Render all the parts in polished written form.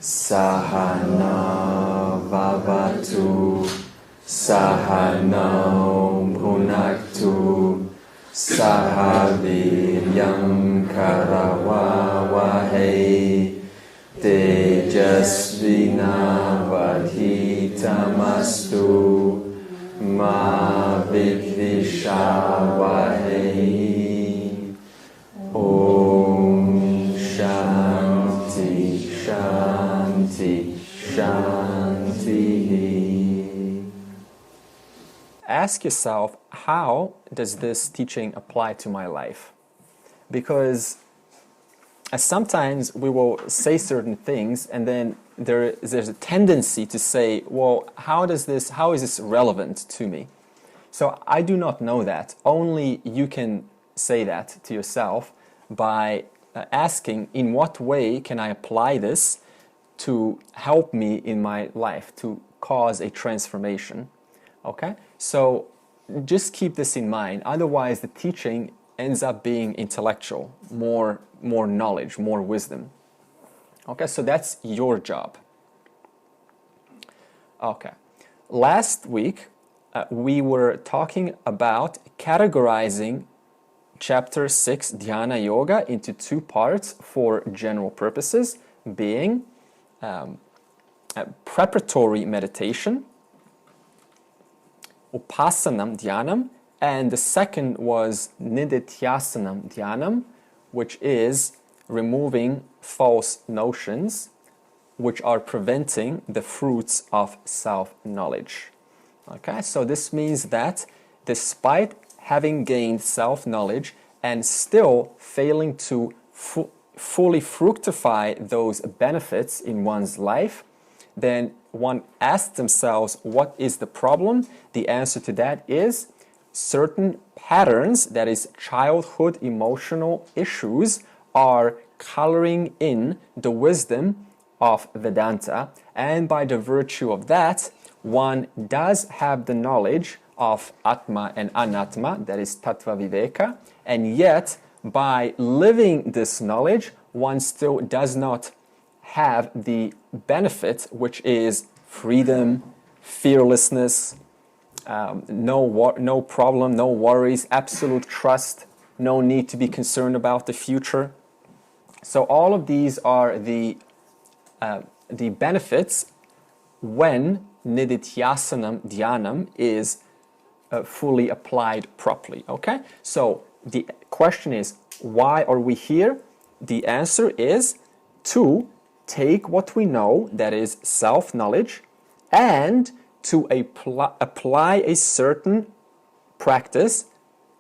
Sahana Vavatu Sahano Bhunaktu Sahaviryam Karavavahe Tejasvinavadhitamastu Ma Vidvishavahe. Om Shanti Shanti Shanti. Ask yourself, how does this teaching apply to my life? Because sometimes we will say certain things and then there's a tendency to say, well, how is this relevant to me? So I do not know that. Only you can say that to yourself by asking, in what way can I apply this to help me in my life, to cause a transformation? Okay? So just keep this in mind. Otherwise, the teaching ends up being intellectual, more knowledge, more wisdom. Okay, so that's your job. Okay. Last week, we were talking about categorizing Chapter 6, Jnana Yoga, into two parts for general purposes, being preparatory meditation, Upasanam Dhyanam, and the second was Nididhyasanam Dhyanam, which is removing false notions which are preventing the fruits of self-knowledge. Okay, so this means that despite having gained self-knowledge and still failing to fully fructify those benefits in one's life, then one asks themselves, what is the problem? The answer to that is certain patterns, that is childhood emotional issues, are coloring in the wisdom of Vedanta, and by the virtue of that, one does have the knowledge of Atma and Anatma, that is Tattva Viveka, and yet by living this knowledge, one still does not have the benefit, which is freedom, fearlessness, no problem, no worries, absolute trust, no need to be concerned about the future. So all of these are the benefits when Nididhyasanam Dhyanam is fully applied properly. Okay? So the question is, why are we here? The answer is to take what we know, that is self-knowledge, and to apply a certain practice,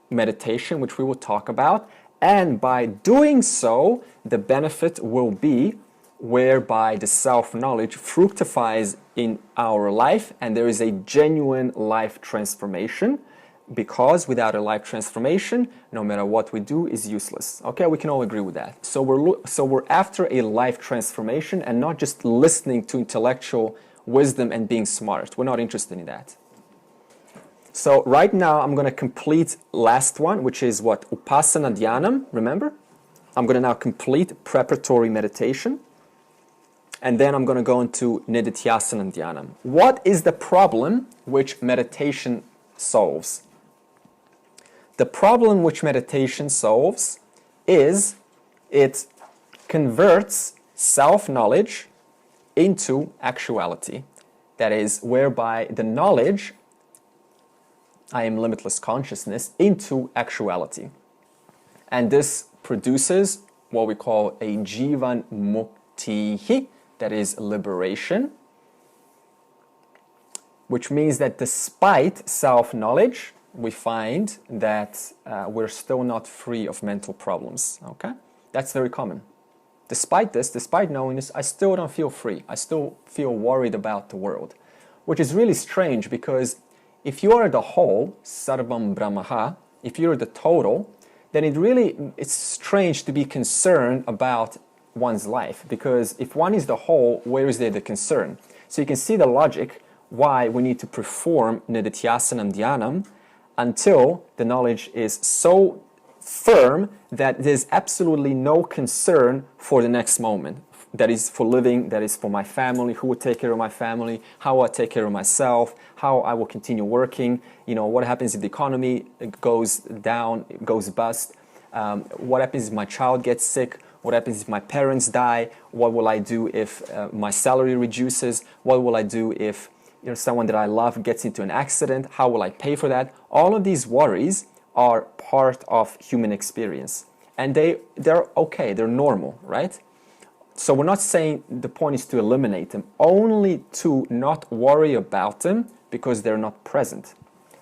meditation, which we will talk about, and by doing so, the benefit will be whereby the self-knowledge fructifies in our life and there is a genuine life transformation, because without a life transformation, no matter what we do is useless. Okay, we can all agree with that. So we're after a life transformation and not just listening to intellectual wisdom and being smart. We're not interested in that. So right now I'm going to complete last one, which is what? Upasana Dhyanam, remember? I'm going to now complete preparatory meditation. And then I'm going to go into Nididhyasanam Dhyanam. What is the problem which meditation solves? The problem which meditation solves is it converts self-knowledge into actuality. That is, whereby the knowledge, I am limitless consciousness, into actuality. And this produces what we call a Jivan Muktihi, that is liberation, which means that despite self-knowledge, we find that we're still not free of mental problems. Okay? That's very common. Despite this, despite knowing this, I still don't feel free. I still feel worried about the world, which is really strange, because if you are the whole, Sarvam Brahmaha, if you're the total, then it's strange to be concerned about one's life, because if one is the whole, where is there the concern? So you can see the logic why we need to perform Nididhyasanam Dhyanam until the knowledge is so firm that there's absolutely no concern for the next moment, that is for living, that is for my family, who will take care of my family, how I take care of myself, how I will continue working, what happens if the economy goes down, goes bust, what happens if my child gets sick, what happens if my parents die, what will I do if my salary reduces, what will I do if someone that I love gets into an accident, how will I pay for that? All of these worries are part of human experience. And they're okay, they're normal, right? So we're not saying the point is to eliminate them, only to not worry about them because they're not present.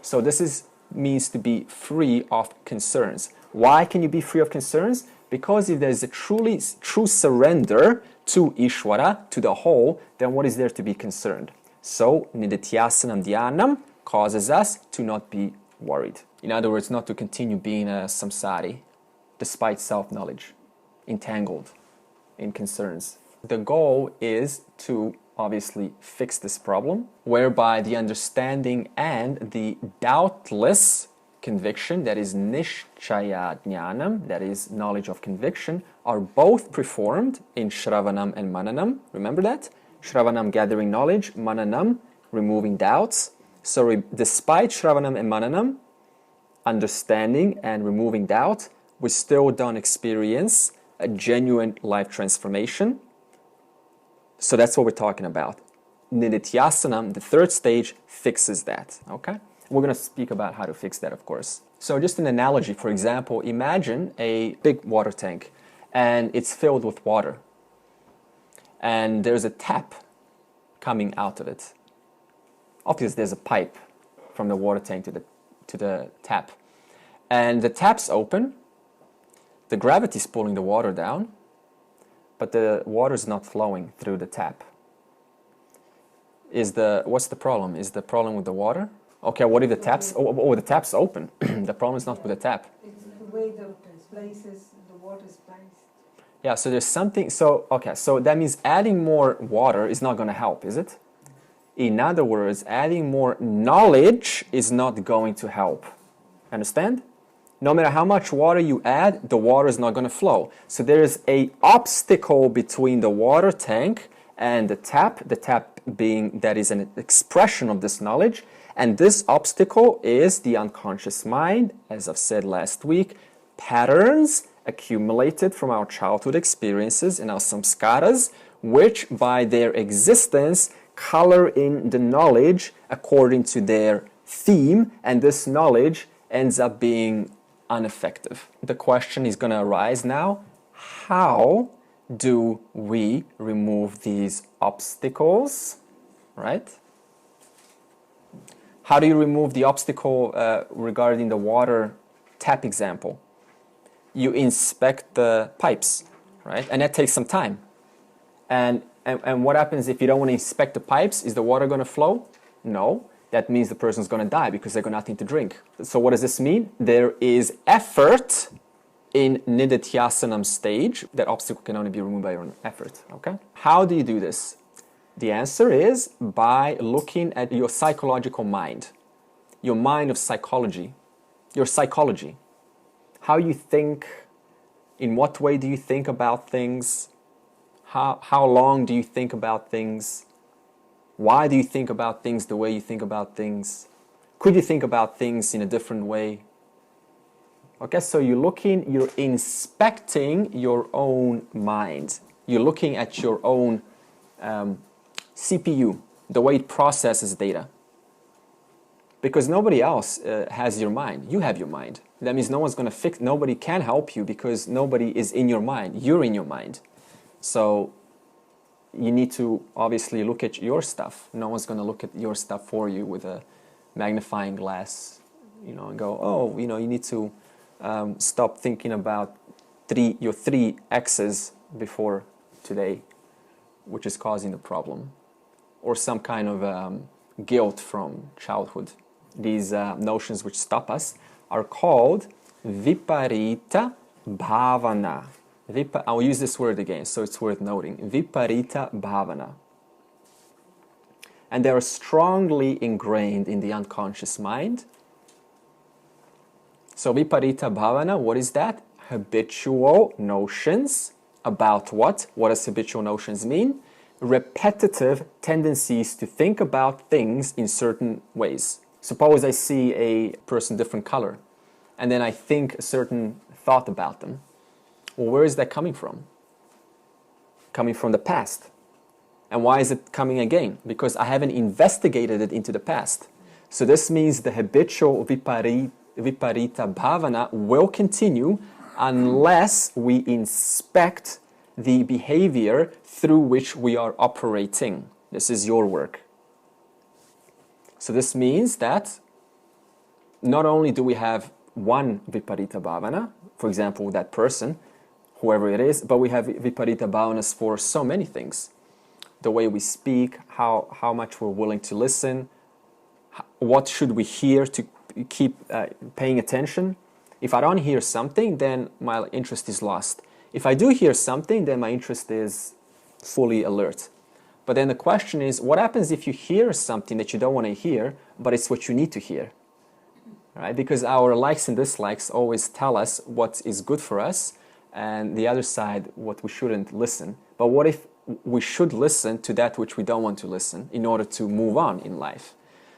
So this means to be free of concerns. Why can you be free of concerns? Because if there's a true surrender to Ishvara, to the whole, then what is there to be concerned? So Nididhyasanam Dhyanam causes us to not be worried. In other words, not to continue being a samsari, despite self-knowledge, entangled in concerns. The goal is to obviously fix this problem, whereby the understanding and the doubtless conviction, that is nishchaya jnanam, that is knowledge of conviction, are both performed in shravanam and mananam. Remember that? Shravanam, gathering knowledge, mananam, removing doubts. So despite shravanam and mananam, understanding and removing doubt, we still don't experience a genuine life transformation. So that's what we're talking about. Nididhyasanam, the third stage, fixes that. Okay? We're going to speak about how to fix that, of course. So just an analogy, for example, imagine a big water tank and it's filled with water. And there's a tap coming out of it. Obviously, there's a pipe from the water tank to the tap. And the tap's open. The gravity is pulling the water down, but the water is not flowing through the tap. What's the problem? Is the problem with the water? Okay, what if the tap's the tap's open? The problem is not with the tap. It's the way the places the water is placed. Yeah, so there's something. So that means adding more water is not going to help, is it? In other words, adding more knowledge is not going to help. Understand? No matter how much water you add, the water is not going to flow. So there is an obstacle between the water tank and the tap being that is an expression of this knowledge. And this obstacle is the unconscious mind, as I've said last week, patterns accumulated from our childhood experiences and our samskaras, which by their existence color in the knowledge according to their theme, and this knowledge ends up being ineffective. The question is going to arise now, how do we remove these obstacles, right? How do you remove the obstacle regarding the water tap example? You inspect the pipes, right? And that takes some time. And what happens if you don't want to inspect the pipes? Is the water going to flow? No. That means the person's going to die because they've got nothing to drink. So what does this mean? There is effort in Nididhyasanam stage. That obstacle can only be removed by your own effort. Okay? How do you do this? The answer is by looking at your psychological mind. Your mind of psychology. Your psychology. How you think. In what way do you think about things? How long do you think about things? Why do you think about things the way you think about things? Could you think about things in a different way? Okay, so you're inspecting your own mind. You're looking at your own CPU, the way it processes data. Because nobody else has your mind. You have your mind. That means no one's going to fix, nobody can help you because nobody is in your mind. You're in your mind. So you need to obviously look at your stuff. No one's going to look at your stuff for you with a magnifying glass, and go, oh, you need to stop thinking about your three X's before today, which is causing the problem, or some kind of guilt from childhood. These notions which stop us are called viparita bhavana. I'll use this word again, so it's worth noting. Viparita bhavana. And they are strongly ingrained in the unconscious mind. So viparita bhavana, what is that? Habitual notions about what? What does habitual notions mean? Repetitive tendencies to think about things in certain ways. Suppose I see a person different color, and then I think a certain thought about them. Well, where is that coming from? Coming from the past. And why is it coming again? Because I haven't investigated it into the past. So this means the habitual viparita bhavana will continue unless we inspect the behavior through which we are operating. This is your work. So this means that not only do we have one viparita bhavana, for example, that person, whoever it is, but we have viparita bhavanas for so many things. The way we speak, how much we're willing to listen, what should we hear to keep paying attention. If I don't hear something, then my interest is lost. If I do hear something, then my interest is fully alert. But then the question is, what happens if you hear something that you don't want to hear, but it's what you need to hear? Right? Because our likes and dislikes always tell us what is good for us, and the other side, what we shouldn't listen. But what if we should listen to that which we don't want to listen in order to move on in life?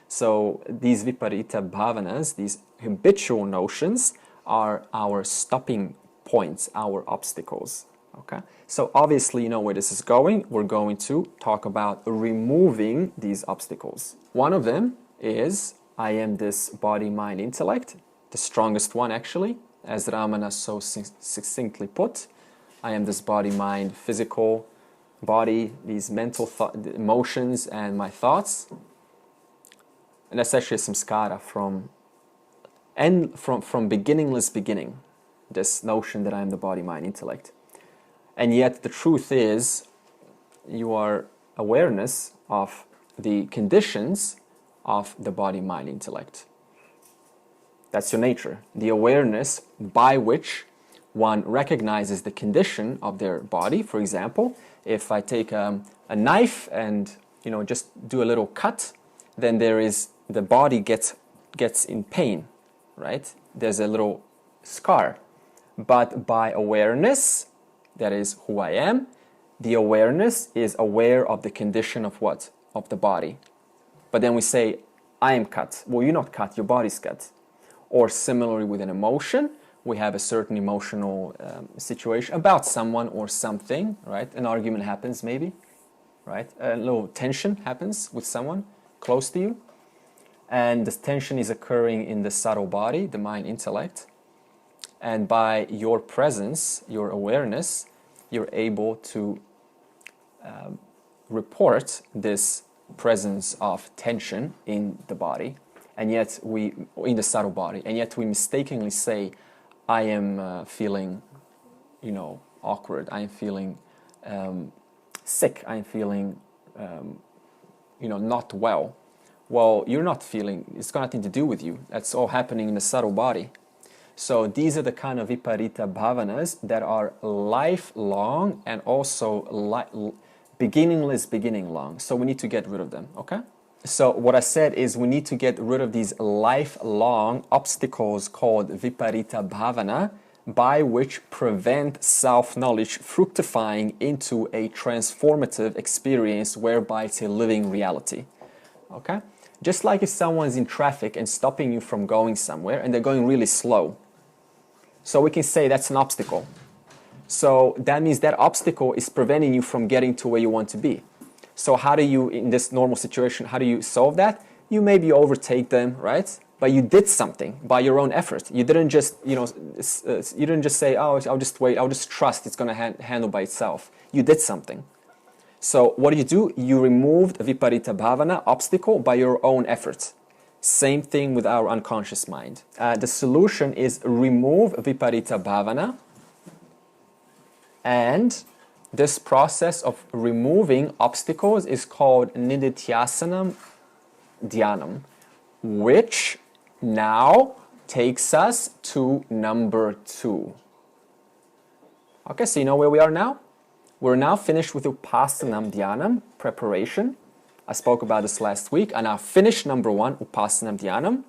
So these viparita bhavanas, these habitual notions, are our stopping points, our obstacles. Okay? So obviously you know where this is going. We're going to talk about removing these obstacles. One of them is, I am this body, mind, intellect, the strongest one actually, as Ramana so succinctly put. I am this body, mind, physical body, these mental emotions and my thoughts. And that's actually a samskara from beginningless beginning, this notion that I am the body, mind, intellect. And yet the truth is, you are awareness of the conditions of the body, mind, intellect. That's your nature. The awareness by which one recognizes the condition of their body. For example, if I take a knife and just do a little cut, then the body gets in pain, right? There's a little scar. But by awareness, that is who I am, the awareness is aware of the condition of what? Of the body. But then we say, I am cut. Well, you're not cut, your body's cut. Or similarly with an emotion, we have a certain emotional situation about someone or something, right? An argument happens maybe, right? A little tension happens with someone close to you. And this tension is occurring in the subtle body, the mind, intellect. And by your presence, your awareness, you're able to report this presence of tension in the body, and yet in the subtle body, and yet we mistakenly say, I am feeling, awkward. I am feeling sick. I am feeling, not well. Well, you're not feeling. It's got nothing to do with you. That's all happening in the subtle body. So these are the kind of viparita bhavanas that are lifelong and also beginningless beginning long. So we need to get rid of them, okay? So what I said is we need to get rid of these lifelong obstacles called viparita bhavana, by which prevent self-knowledge fructifying into a transformative experience whereby it's a living reality, okay? Just like if someone's in traffic and stopping you from going somewhere and they're going really slow. So we can say that's an obstacle. So that means that obstacle is preventing you from getting to where you want to be. So how do you, in this normal situation, how do you solve that? You maybe overtake them, right? But you did something by your own effort. You didn't just, you didn't just say, oh, I'll just wait, I'll just trust it's going to handle by itself. You did something. So what do? You removed viparita bhavana, obstacle, by your own efforts. Same thing with our unconscious mind. The solution is remove viparita bhavana, and this process of removing obstacles is called nididhyasanam dhyanam, which now takes us to number 2. Okay, so you know where we are now? We're now finished with Upasanam Dhyanam, preparation. I spoke about this last week. I now finished number 1, Upasanam Dhyanam.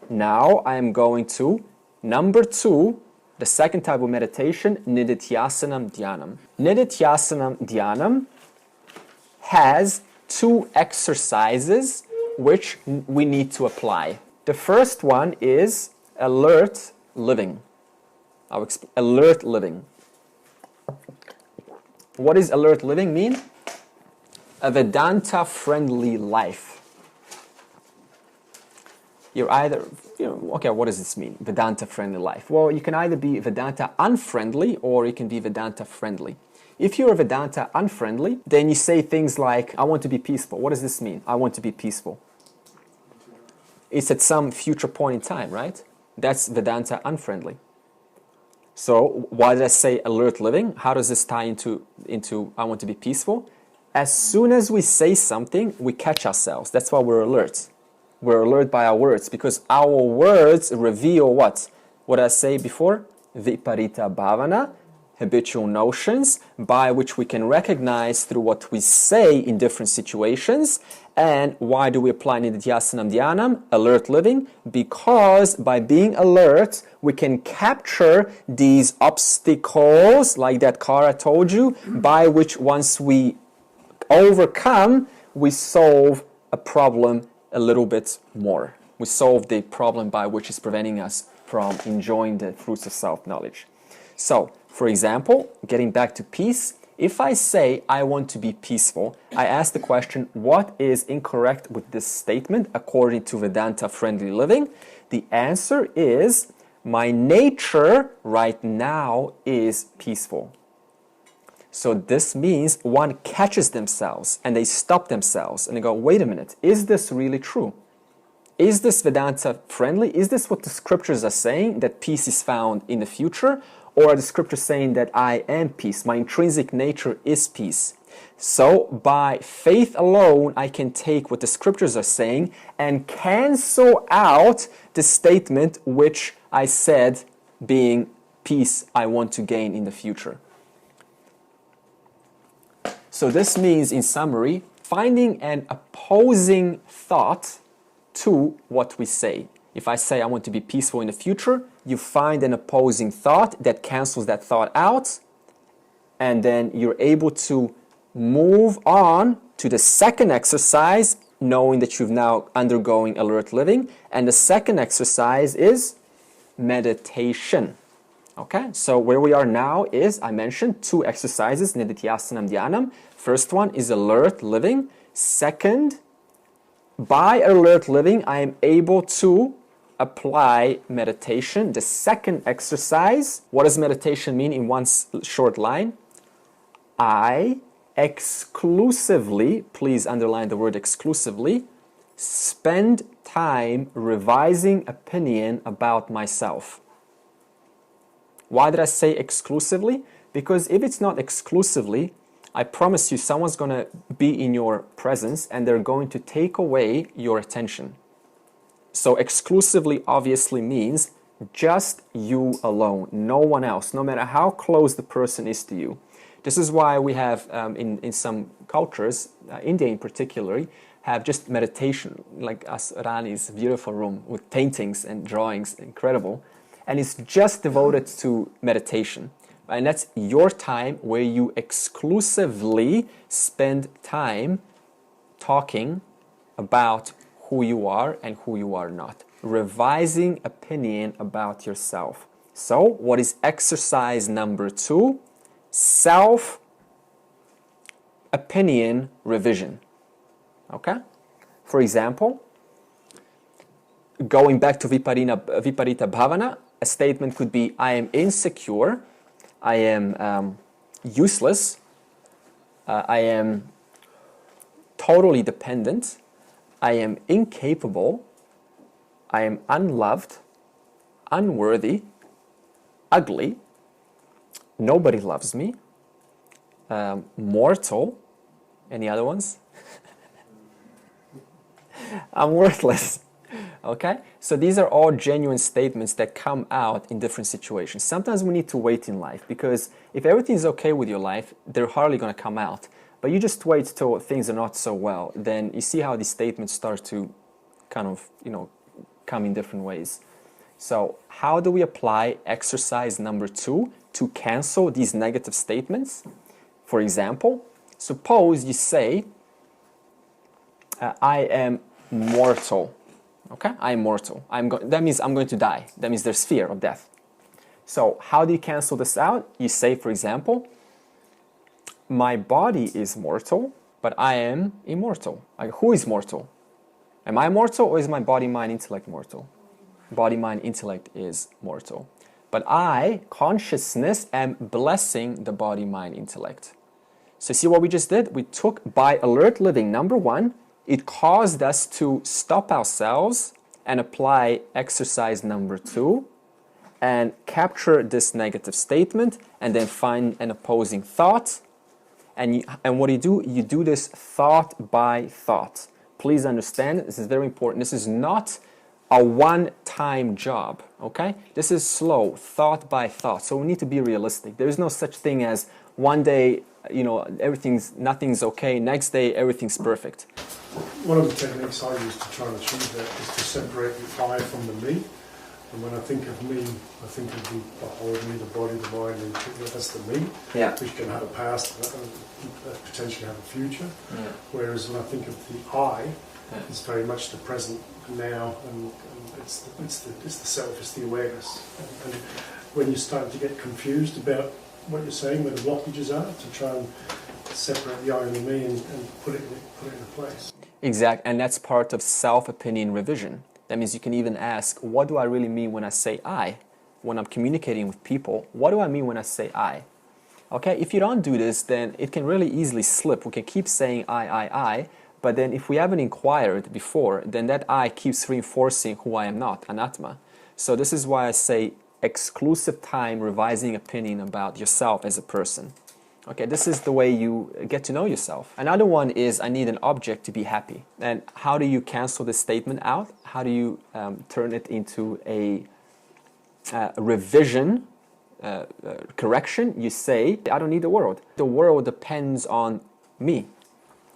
Now I am going to number 2, The second type of meditation, Nididhyasanam Dhyanam. Nididhyasanam Dhyanam has two exercises which we need to apply. The first one is alert living. Alert living. What does alert living mean? A Vedanta-friendly life. You're either, okay, what does this mean? Vedanta-friendly life. Well, you can either be Vedanta unfriendly or you can be Vedanta friendly. If you're a Vedanta unfriendly, then you say things like, I want to be peaceful. What does this mean? I want to be peaceful. It's at some future point in time, right? That's Vedanta unfriendly. So why did I say alert living? How does this tie into I want to be peaceful? As soon as we say something, we catch ourselves. That's why we're alert. We're alert by our words because our words reveal what? What I say before? Viparita bhavana, habitual notions by which we can recognize through what we say in different situations. And why do we apply Nididhyasanam Dhyanam, alert living? Because by being alert, we can capture these obstacles, like that car I told you, by which once we overcome, we solve a problem a little bit more. We solve the problem by which is preventing us from enjoying the fruits of self-knowledge. So, for example, getting back to peace, if I say I want to be peaceful, I ask the question, what is incorrect with this statement according to Vedanta-friendly living? The answer is, my nature right now is peaceful. So this means one catches themselves and they stop themselves and they go, wait a minute, is this really true? Is this Vedanta friendly? Is this what the scriptures are saying, that peace is found in the future? Or are the scriptures saying that I am peace, my intrinsic nature is peace? So by faith alone, I can take what the scriptures are saying and cancel out the statement which I said being peace I want to gain in the future. So this means, in summary, finding an opposing thought to what we say. If I say I want to be peaceful in the future, you find an opposing thought that cancels that thought out, and then you're able to move on to the second exercise, knowing that you've now undergoing alert living. And the second exercise is meditation. Okay, so where we are now is, I mentioned, two exercises, Nididhyasanam Dhyanam. First one is alert living. Second, by alert living, I am able to apply meditation. The second exercise, what does meditation mean in one short line? I exclusively, please underline the word exclusively, spend time revising opinion about myself. Why did I say exclusively? Because if it's not exclusively, I promise you someone's going to be in your presence and they're going to take away your attention. So exclusively obviously means just you alone, no one else, no matter how close the person is to you. This is why we have in some cultures, India in particular, have just meditation, like Rani's beautiful room with paintings and drawings, incredible. And it's just devoted to meditation. And that's your time where you exclusively spend time talking about who you are and who you are not. Revising opinion about yourself. So, what is exercise number 2? Self-opinion revision. Okay? For example, going back to Viparita Bhavana, a statement could be, I am insecure, I am useless, I am totally dependent, I am incapable, I am unloved, unworthy, ugly, nobody loves me, mortal, any other ones? I'm worthless. Okay? So these are all genuine statements that come out in different situations. Sometimes we need to wait in life because if everything is okay with your life, they're hardly going to come out. But you just wait till things are not so well. Then you see how these statements start to kind of, come in different ways. So how do we apply exercise number 2 to cancel these negative statements? For example, suppose you say, I am mortal. Okay, I am mortal. That means I'm going to die. That means there's fear of death. So how do you cancel this out? You say, for example, my body is mortal, but I am immortal. Who is mortal? Am I mortal, or is my body, mind, intellect mortal? Body, mind, intellect is mortal. But I, consciousness, am blessing the body, mind, intellect. So see what we just did? We took, by alert living, number 1, it caused us to stop ourselves and apply exercise number 2 and capture this negative statement and then find an opposing thought. And what do? You do this thought by thought. Please understand, this is very important. This is not a one-time job, okay? This is slow, thought by thought. So we need to be realistic. There is no such thing as one day, nothing's okay. Next day, everyth's perfect. One of the techniques I use to try and achieve that is to separate the I from the me. And when I think of me, I think of the whole me, the body, the mind, and that's the me, which can have a past, potentially have a future. Yeah. Whereas when I think of the I, it's very much the present now, and it's the self, it's the awareness. And when you start to get confused about what you're saying, where the blockages are, to try and separate the I and the me and put it into place. Exactly, and that's part of self-opinion revision. That means you can even ask, what do I really mean when I say I? When I'm communicating with people, what do I mean when I say I? Okay, if you don't do this, then it can really easily slip. We can keep saying I, but then if we haven't inquired before, then that I keeps reinforcing who I am not, anatma. So this is why I say exclusive time revising opinion about yourself as a person. Okay, this is the way you get to know yourself. Another one is, I need an object to be happy. And how do you cancel this statement out? How do you turn it into a revision, correction? You say, I don't need the world. The world depends on me.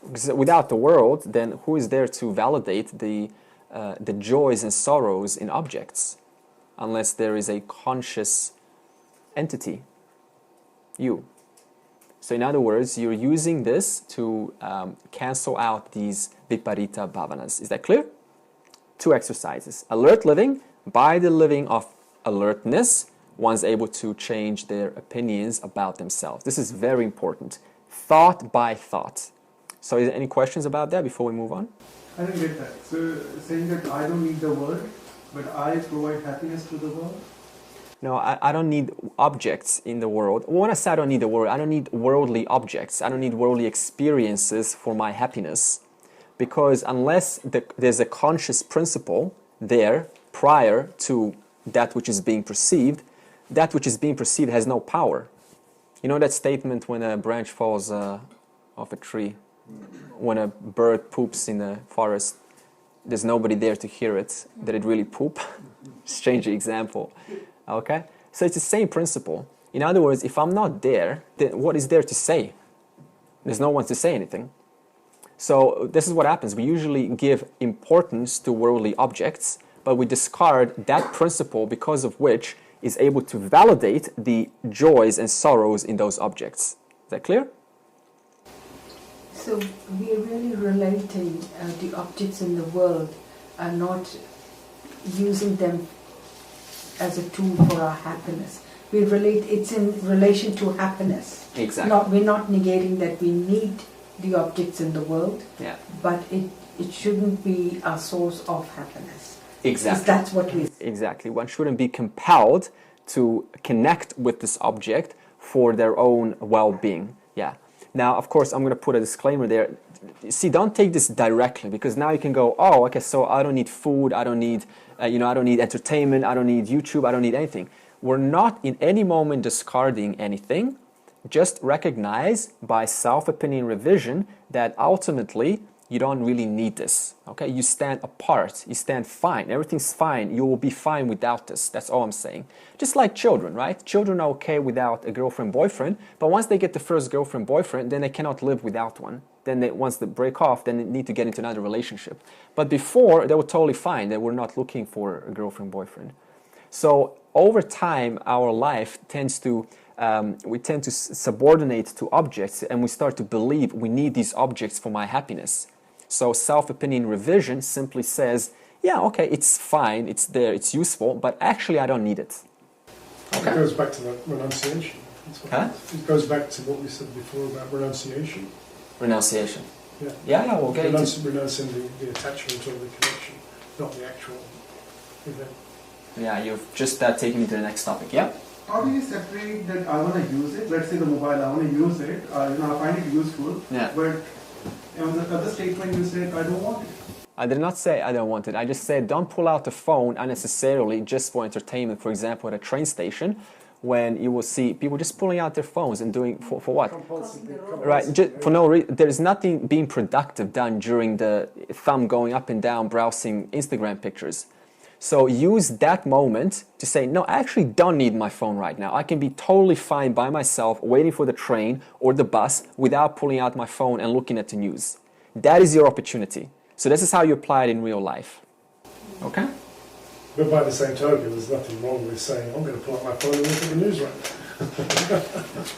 Because without the world, then who is there to validate the joys and sorrows in objects? Unless there is a conscious entity, you. So in other words, you're using this to cancel out these viparita bhavanas. Is that clear? 2 exercises. Alert living. By the living of alertness, one's able to change their opinions about themselves. This is very important. Thought by thought. So is there any questions about that before we move on? I don't get that. So saying that I don't need the world, but I provide happiness to the world? No, I don't need objects in the world. When I say I don't need the world, I don't need worldly objects. I don't need worldly experiences for my happiness. Because unless there's a conscious principle there prior to that which is being perceived, that which is being perceived has no power. You know that statement when a branch falls off a tree? When a bird poops in the forest, there's nobody there to hear it. Did it really poop? Strange example. Okay? So it's the same principle. In other words, if I'm not there, then what is there to say? There's no one to say anything. So this is what happens. We usually give importance to worldly objects, but we discard that principle because of which is able to validate the joys and sorrows in those objects. Is that clear? So we are really relating the objects in the world and not using them as a tool for our happiness. We relate, it's in relation to happiness. Exactly. We're not negating that we need the objects in the world, but it shouldn't be a source of happiness. Exactly. Because that's what we... Exactly. One shouldn't be compelled to connect with this object for their own well-being. Yeah. Now, of course, I'm going to put a disclaimer there. See, don't take this directly, because now you can go, oh, okay, so I don't need food, I don't need, I don't need entertainment, I don't need YouTube, I don't need anything. We're not in any moment discarding anything. Just recognize by self-opinion revision that ultimately you don't really need this. Okay, you stand apart, you stand fine, everything's fine, you will be fine without this. That's all I'm saying. Just like children, right? Children are okay without a girlfriend, boyfriend, but once they get the first girlfriend, boyfriend, then they cannot live without one. Then once they break off, then they need to get into another relationship. But before, they were totally fine. They were not looking for a girlfriend, boyfriend. So over time, our life tends to, we tend to subordinate to objects, and we start to believe we need these objects for my happiness. So self-opinion revision simply says, yeah, okay, it's fine, it's there, it's useful, but actually I don't need it. Okay. It goes back to that renunciation. It goes back to what we said before about renunciation. Renunciation. Yeah. Yeah, we'll get into renouncing the attachment or the connection, not the actual event. Yeah, you've just taken me to the next topic. Yeah. How do you separate that I want to use it? Let's say the mobile, I want to use it. I find it useful. Yeah. But the other statement you said, I don't want it. I did not say I don't want it. I just said don't pull out the phone unnecessarily just for entertainment. For example, at a train station, when you will see people just pulling out their phones and doing for what? Right, just for no reason. There is nothing being productive done during the thumb going up and down browsing Instagram pictures. So use that moment to say, no, I actually don't need my phone right now. I can be totally fine by myself waiting for the train or the bus without pulling out my phone and looking at the news. That is your opportunity. So this is how you apply it in real life. Okay? But by the same token, there's nothing wrong with saying, I'm going to pull out my phone and look at the news right now.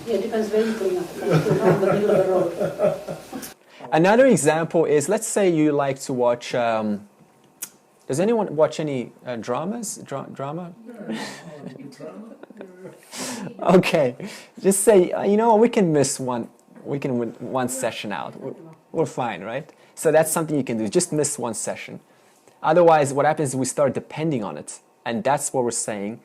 Yeah, it depends where you're pulling out the phone. If you're not in the middle of the road. Another example is, let's say you like to watch, does anyone watch any dramas? Drama? Okay, just say, you know, we can miss one session out. We're fine, right? So that's something you can do, just miss one session. Otherwise, what happens is we start depending on it. And that's what we're saying.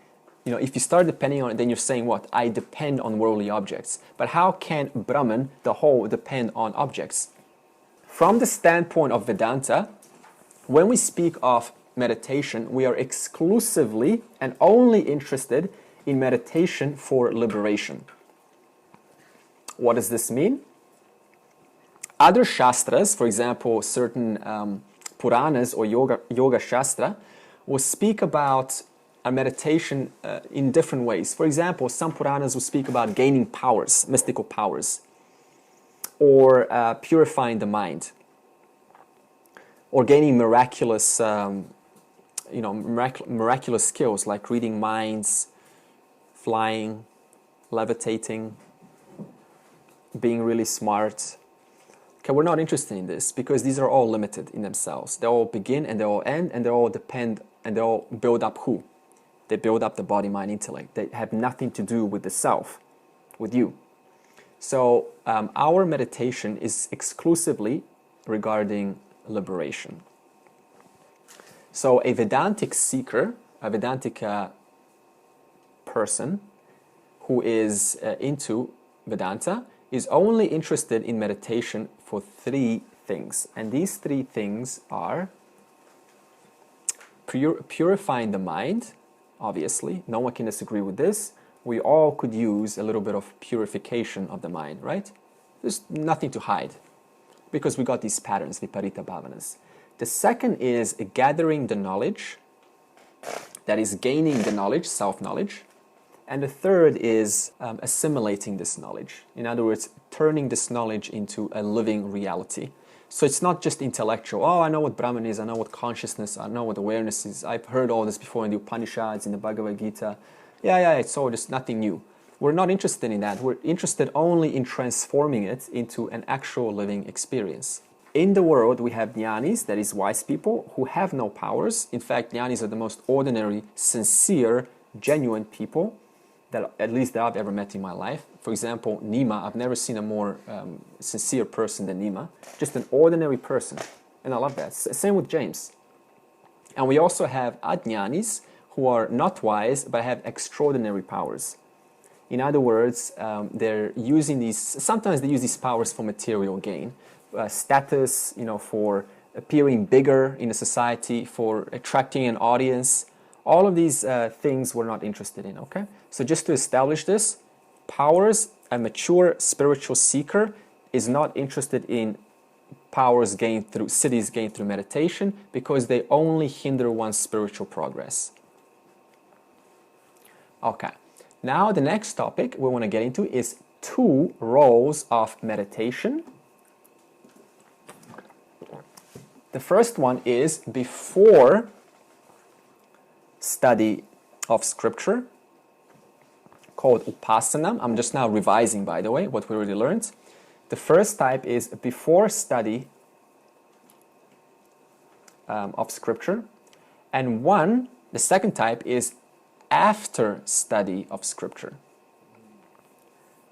You know, if you start depending on it, then you're saying what? I depend on worldly objects. But how can Brahman, the whole, depend on objects? From the standpoint of Vedanta, when we speak of meditation, we are exclusively and only interested in meditation for liberation. What does this mean? Other shastras, for example, certain Puranas or yoga shastra, will speak about a meditation in different ways. For example, some Puranas will speak about gaining powers, mystical powers, or purifying the mind, or gaining miraculous, miraculous skills like reading minds, flying, levitating, being really smart. Okay, we're not interested in this because these are all limited in themselves. They all begin and they all end and they all depend and they all build up who? They build up the body, mind, intellect. They have nothing to do with the self, with you. So our meditation is exclusively regarding liberation. So a Vedantic seeker, a Vedantic person who is into Vedanta is only interested in meditation for three things. And these three things are purifying the mind, obviously. No one can disagree with this. We all could use a little bit of purification of the mind, right? There's nothing to hide because we got these patterns, viparita bhavanas. The second is gathering the knowledge, that is gaining the knowledge, self-knowledge. And the third is assimilating this knowledge. In other words, turning this knowledge into a living reality. So it's not just intellectual. Oh, I know what Brahman is, I know what consciousness, I know what awareness is. I've heard all this before in the Upanishads, in the Bhagavad Gita. Yeah, it's all just nothing new. We're not interested in that. We're interested only in transforming it into an actual living experience. In the world, we have jnanis, that is wise people, who have no powers. In fact, jnanis are the most ordinary, sincere, genuine people that at least that I've ever met in my life. For example, Nima, I've never seen a more sincere person than Nima. Just an ordinary person. And I love that. Same with James. And we also have ajnanis, who are not wise, but have extraordinary powers. In other words, they're using these, sometimes they use these powers for material gain. Status, for appearing bigger in a society, for attracting an audience. All of these things we're not interested in, okay? So just to establish this, powers, a mature spiritual seeker is not interested in powers gained through, siddhis gained through meditation because they only hinder one's spiritual progress. Okay, now the next topic we want to get into is 2 roles of meditation. The first one is before study of scripture called Upasanam. I'm just now revising, by the way, what we already learned. The first type is before study of scripture, and the second type is after study of scripture.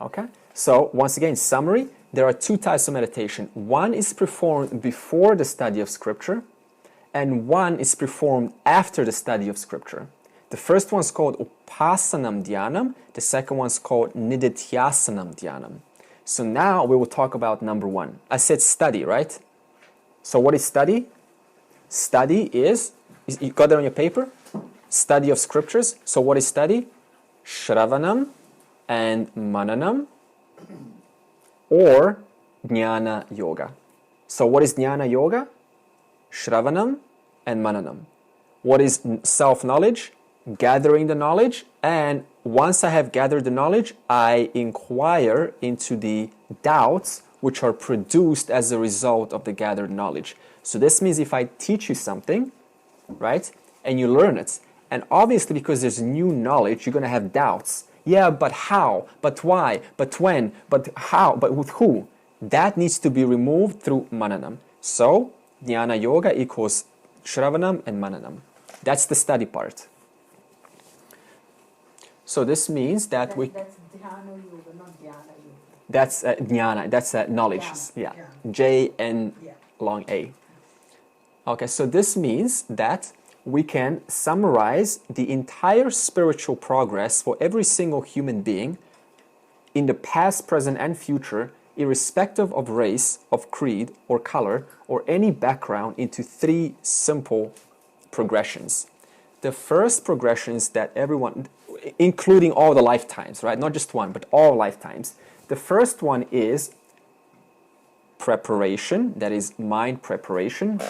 Okay? So, once again, summary, there are two types of meditation. One is performed before the study of scripture, and one is performed after the study of scripture. The first one's called Upasanam Dhyanam, the second one's called Nididhyasanam Dhyanam. So now we will talk about number one. I said study, right? So what is study? Study is, you got that on your paper? Study of scriptures. So what is study? Shravanam and Mananam, or Jnana Yoga. So what is Jnana Yoga? Shravanam and Mananam. What is self-knowledge? Gathering the knowledge, and once I have gathered the knowledge, I inquire into the doubts which are produced as a result of the gathered knowledge. So this means if I teach you something, right, and you learn it, and obviously because there's new knowledge, you're going to have doubts. Yeah, but how? But why? But when? But how? But with who? That needs to be removed through Mananam. So, Jnana Yoga equals Shravanam and Mananam. That's the study part. So this means that That's Dhyana Yoga, not Dhyana Yoga. That's Jnana, that's knowledge. Yeah. J and long A. Okay, so this means that we can summarize the entire spiritual progress for every single human being in the past, present, and future, irrespective of race, of creed, or color, or any background, into three simple progressions. The first progressions that everyone, including all the lifetimes, right? Not just one, but all lifetimes. The first one is preparation, that is mind preparation,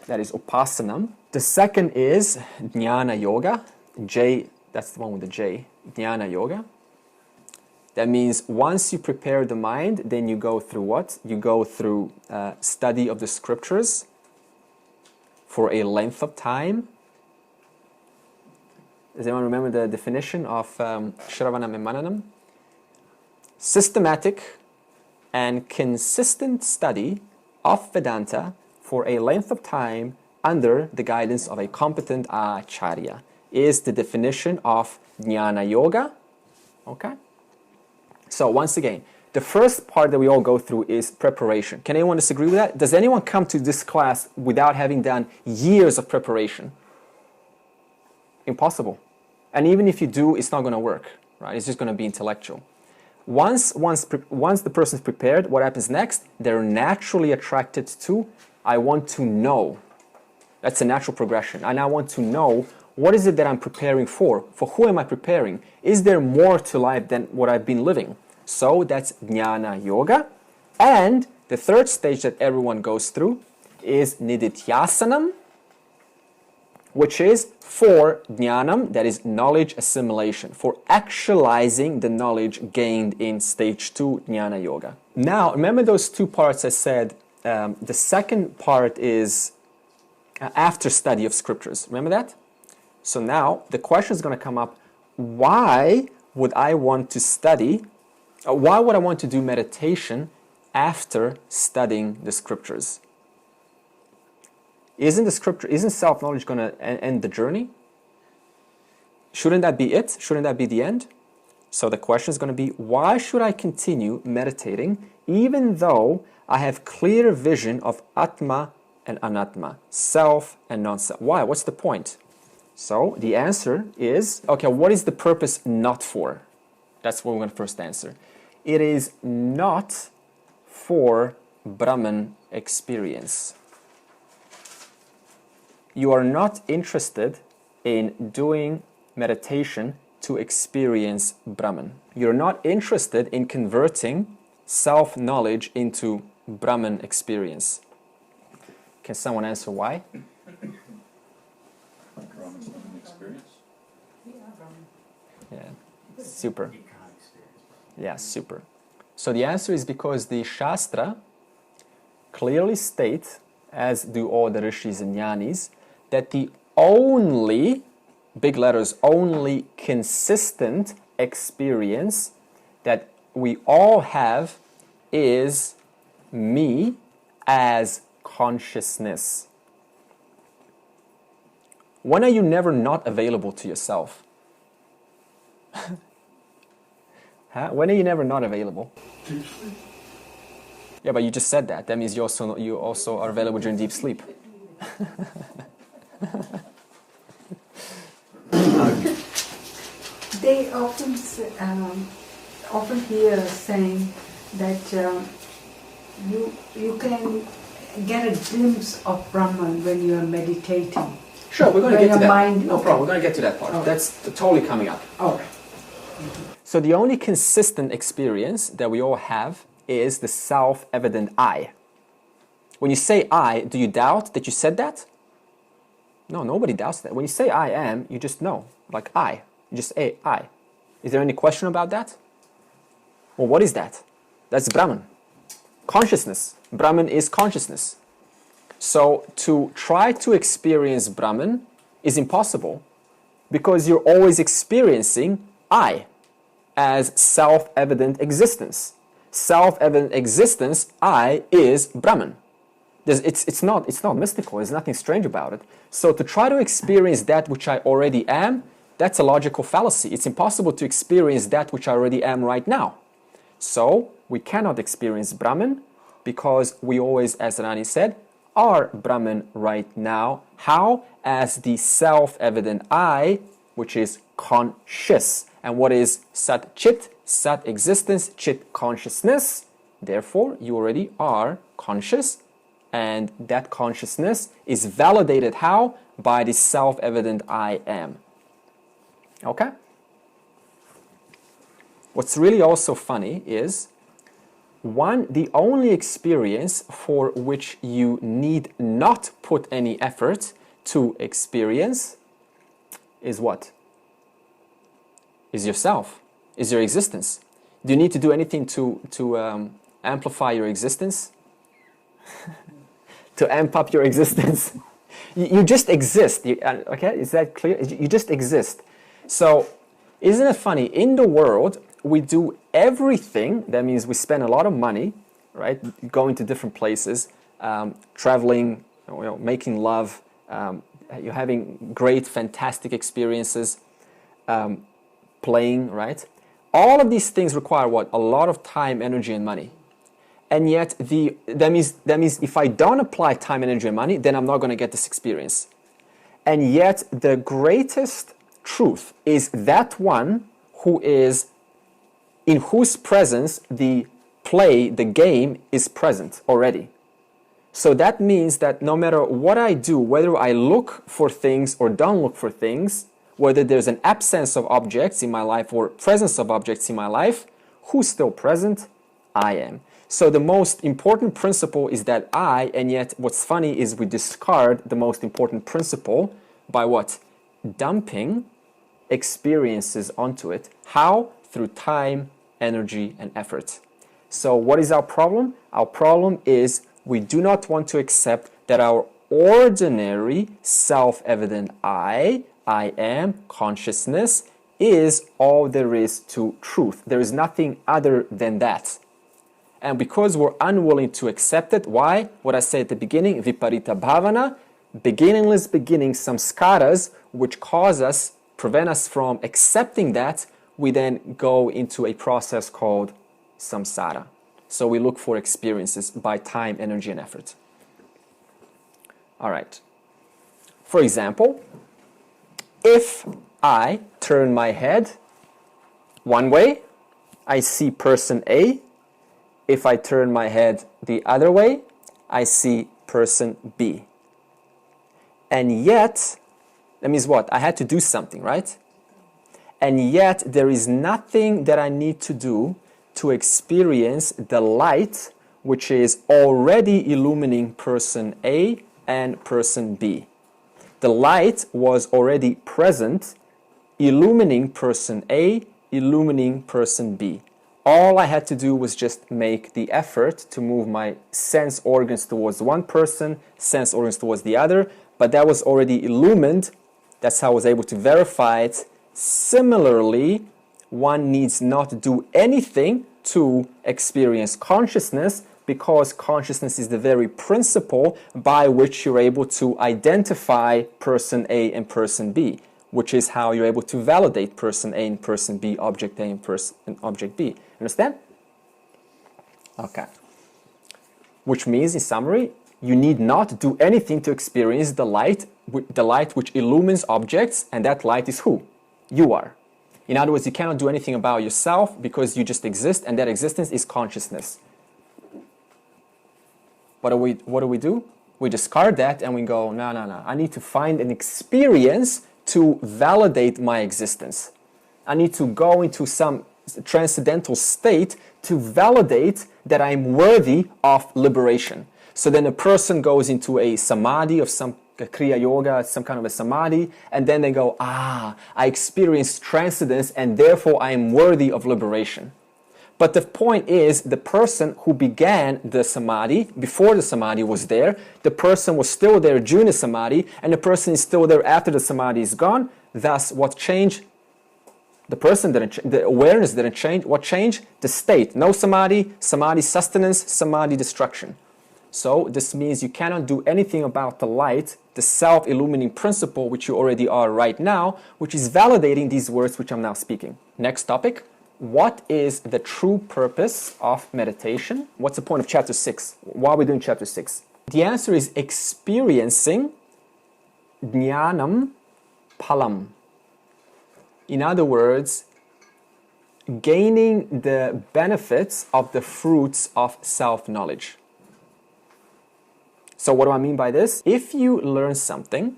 that is Upasanam. The second is Jnana Yoga, J, that's the one with the J, Jnana Yoga. That means once you prepare the mind, then you go through what? You go through study of the scriptures for a length of time. Does anyone remember the definition of Shravanam and Mananam? Systematic and consistent study of Vedanta for a length of time under the guidance of a competent acharya is the definition of Jnana Yoga. Okay? So once again, the first part that we all go through is preparation. Can anyone disagree with that? Does anyone come to this class without having done years of preparation? Impossible. And even if you do, it's not going to work, right? It's just going to be intellectual. Once the person's prepared, what happens next? They're naturally attracted to, I want to know. That's a natural progression. And I want to know, what is it that I'm preparing for? For who am I preparing? Is there more to life than what I've been living? So that's Jnana Yoga. And the third stage that everyone goes through is Nididhyasanam, which is for Jnanam, that is knowledge assimilation, for actualizing the knowledge gained in stage 2 Jnana Yoga. Now, remember those two parts I said? The second part is after study of scriptures. Remember that? So now the question is going to come up, why would I want to study, why would I want to do meditation after studying the scriptures? Isn't self-knowledge going to end the journey? Shouldn't that be it? Shouldn't that be the end? So the question is going to be, why should I continue meditating even though I have clear vision of Atma and Anatma, self and non-self? Why? What's the point? So the answer is, okay, what is the purpose not for? That's what we're going to first answer. It is not for Brahman experience. You are not interested in doing meditation to experience Brahman. You're not interested in converting self-knowledge into Brahman experience. Can someone answer why? Brahman's not an experience. Yeah, super. Yeah, super. So the answer is because the Shastra clearly state, as do all the rishis and jnanis, that the only big letters, only consistent experience that we all have is me as consciousness. When are you never not available to yourself? Huh? When are you never not available? Deep sleep. Yeah, but you just said that. That means you also are available during deep sleep. They often hear saying that you can get a glimpse of Brahman when you are meditating. Sure, we're going to get to that. Mind, no problem, we're going to get to that part. Okay. That's totally coming up. All right. So the only consistent experience that we all have is the self-evident I. When you say I, do you doubt that you said that? No, nobody doubts that. When you say I am, you just know, like I. You just say I. Is there any question about that? Well, what is that? That's Brahman. Consciousness. Brahman is consciousness. So to try to experience Brahman is impossible because you're always experiencing I as self-evident existence. Self-evident existence, I, is Brahman. It's not mystical, there's nothing strange about it. So to try to experience that which I already am, that's a logical fallacy. It's impossible to experience that which I already am right now. So we cannot experience Brahman because we always, as Rani said, are Brahman right now. How? As the self-evident I, which is conscious. And what is Sat Chit? Sat existence, Chit consciousness. Therefore, you already are conscious. And that consciousness is validated how? By the self-evident I am. Okay? What's really also funny is the only experience for which you need not put any effort to experience is what? Is yourself, is your existence. Do you need to do anything to amplify your existence? To amp up your existence? You just exist, okay? Is that clear? You just exist. So, isn't it funny? In the world, we do everything. That means we spend a lot of money, right? Going to different places, traveling, making love, you're having great, fantastic experiences, playing, right? All of these things require what? A lot of time, energy, and money. And yet, that means if I don't apply time, energy, and money, then I'm not going to get this experience. And yet, the greatest truth is that one who is in whose presence the play, the game, is present already. So that means that no matter what I do, whether I look for things or don't look for things, whether there's an absence of objects in my life or presence of objects in my life, who's still present? I am. So the most important principle is that I, and yet what's funny is we discard the most important principle by what? Dumping experiences onto it. How? Through time, energy, and effort. So what is our problem? Our problem is we do not want to accept that our ordinary self-evident I am, consciousness, is all there is to truth. There is nothing other than that. And because we're unwilling to accept it, why? What I said at the beginning, viparita bhavana, beginningless beginning samskaras, which prevent us from accepting that, we then go into a process called samsara. So we look for experiences by time, energy, and effort. All right. For example, if I turn my head one way, I see person A. If I turn my head the other way, I see person B. And yet, that means what? I had to do something, right? And yet, there is nothing that I need to do to experience the light which is already illumining person A and person B. The light was already present, illumining person A, illumining person B. All I had to do was just make the effort to move my sense organs towards one person, sense organs towards the other, but that was already illumined That's how I was able to verify it. Similarly, one needs not do anything to experience consciousness, because consciousness is the very principle by which you're able to identify person A and person B, which is how you're able to validate person A and person B, object A and object B. Understand? Okay. Which means, in summary, you need not do anything to experience the light which illumines objects, and that light is who? You are. In other words, you cannot do anything about yourself because you just exist, and that existence is consciousness. What do we do? We discard that and we go, no. I need to find an experience to validate my existence. I need to go into some transcendental state to validate that I'm worthy of liberation. So then a person goes into a samadhi of some Kriya Yoga, some kind of a samadhi, and then they go, I experienced transcendence and therefore I am worthy of liberation. But the point is, the person who began the samadhi, before the samadhi was there, the person was still there during the samadhi, and the person is still there after the samadhi is gone. Thus, what changed? The person didn't change, the awareness didn't change. What changed? The state. No samadhi, samadhi sustenance, samadhi destruction. So this means you cannot do anything about the light, the self-illumining principle, which you already are right now, which is validating these words which I'm now speaking. Next topic. What is the true purpose of meditation? What's the point of chapter 6? Why are we doing chapter 6? The answer is experiencing Jnanam Palam. In other words, gaining the benefits of the fruits of self-knowledge. So what do I mean by this? If you learn something,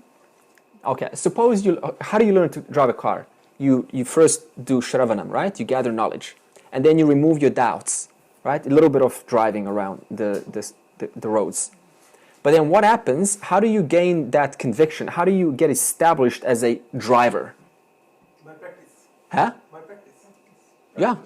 okay, suppose how do you learn to drive a car? You first do Shravanam, right? You gather knowledge. And then you remove your doubts, right? A little bit of driving around the roads. But then what happens? How do you gain that conviction? How do you get established as a driver? By practice. Huh? By practice. Yeah.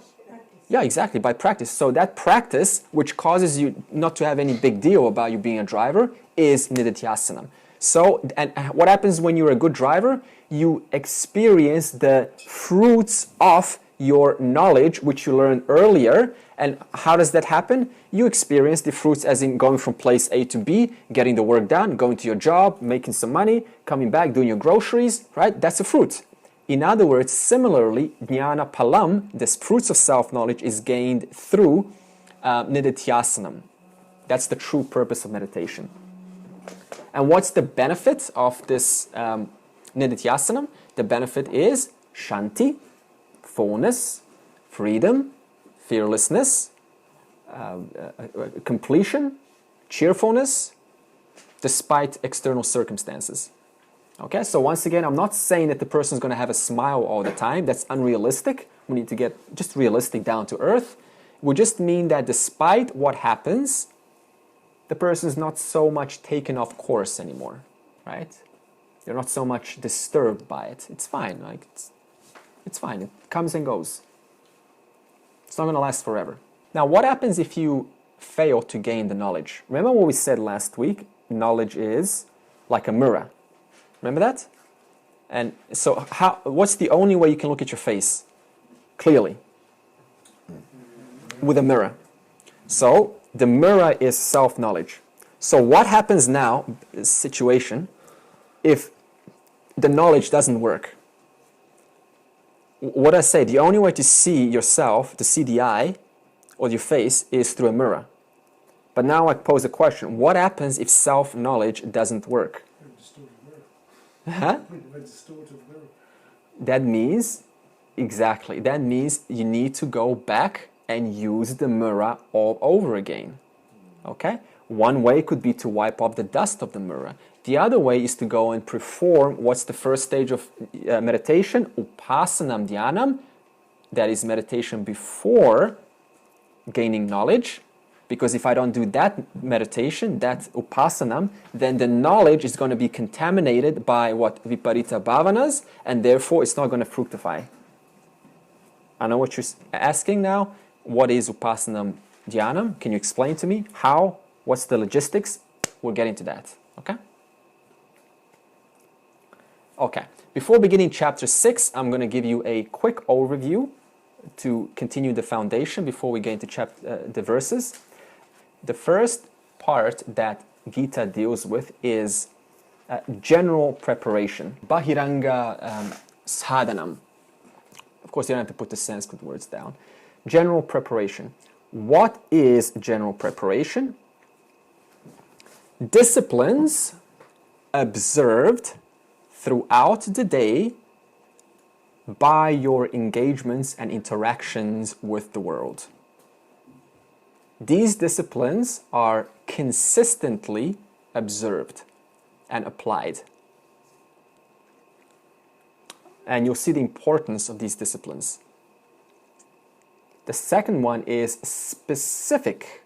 Yeah, exactly, by practice. So that practice, which causes you not to have any big deal about you being a driver, is nididhyasanam. So, and what happens when you're a good driver? You experience the fruits of your knowledge, which you learned earlier. And how does that happen? You experience the fruits as in going from place A to B, getting the work done, going to your job, making some money, coming back, doing your groceries, right? That's a fruit. In other words, similarly, Jnana Palam, this fruits of self-knowledge, is gained through nididhyasanam. That's the true purpose of meditation. And what's the benefit of this nididhyasanam? The benefit is shanti, fullness, freedom, fearlessness, completion, cheerfulness, despite external circumstances. Okay, so once again, I'm not saying that the person is going to have a smile all the time. That's unrealistic. We need to get just realistic, down to earth. It would just mean that despite what happens, the person is not so much taken off course anymore, right? You're not so much disturbed by it. It's fine, like it's fine. It comes and goes. It's not going to last forever. Now, what happens if you fail to gain the knowledge? Remember what we said last week? Knowledge is like a mirror. Remember that? And so what's the only way you can look at your face clearly? With a mirror. So the mirror is self-knowledge. So what happens now, situation, if the knowledge doesn't work? What I say, the only way to see yourself, to see the eye or your face, is through a mirror. But now I pose a question. What happens if self-knowledge doesn't work? Huh? That means, exactly, that means you need to go back and use the mirror all over again. Okay? One way could be to wipe off the dust of the mirror. The other way is to go and perform what's the first stage of meditation? Upasanam dhyanam. That is meditation before gaining knowledge. Because if I don't do that meditation, that upasanam, then the knowledge is going to be contaminated by what? Viparita bhavanas, and therefore it's not going to fructify. I know what you're asking now. What is upasanam dhyanam? Can you explain to me how? What's the logistics? We'll get into that. Okay? Okay, before beginning chapter 6, I'm going to give you a quick overview to continue the foundation before we get into the verses. The first part that Gita deals with is general preparation. Bahiranga sadhanam. Of course, you don't have to put the Sanskrit words down. General preparation. What is general preparation? Disciplines observed throughout the day by your engagements and interactions with the world. These disciplines are consistently observed and applied. And you'll see the importance of these disciplines. The second one is specific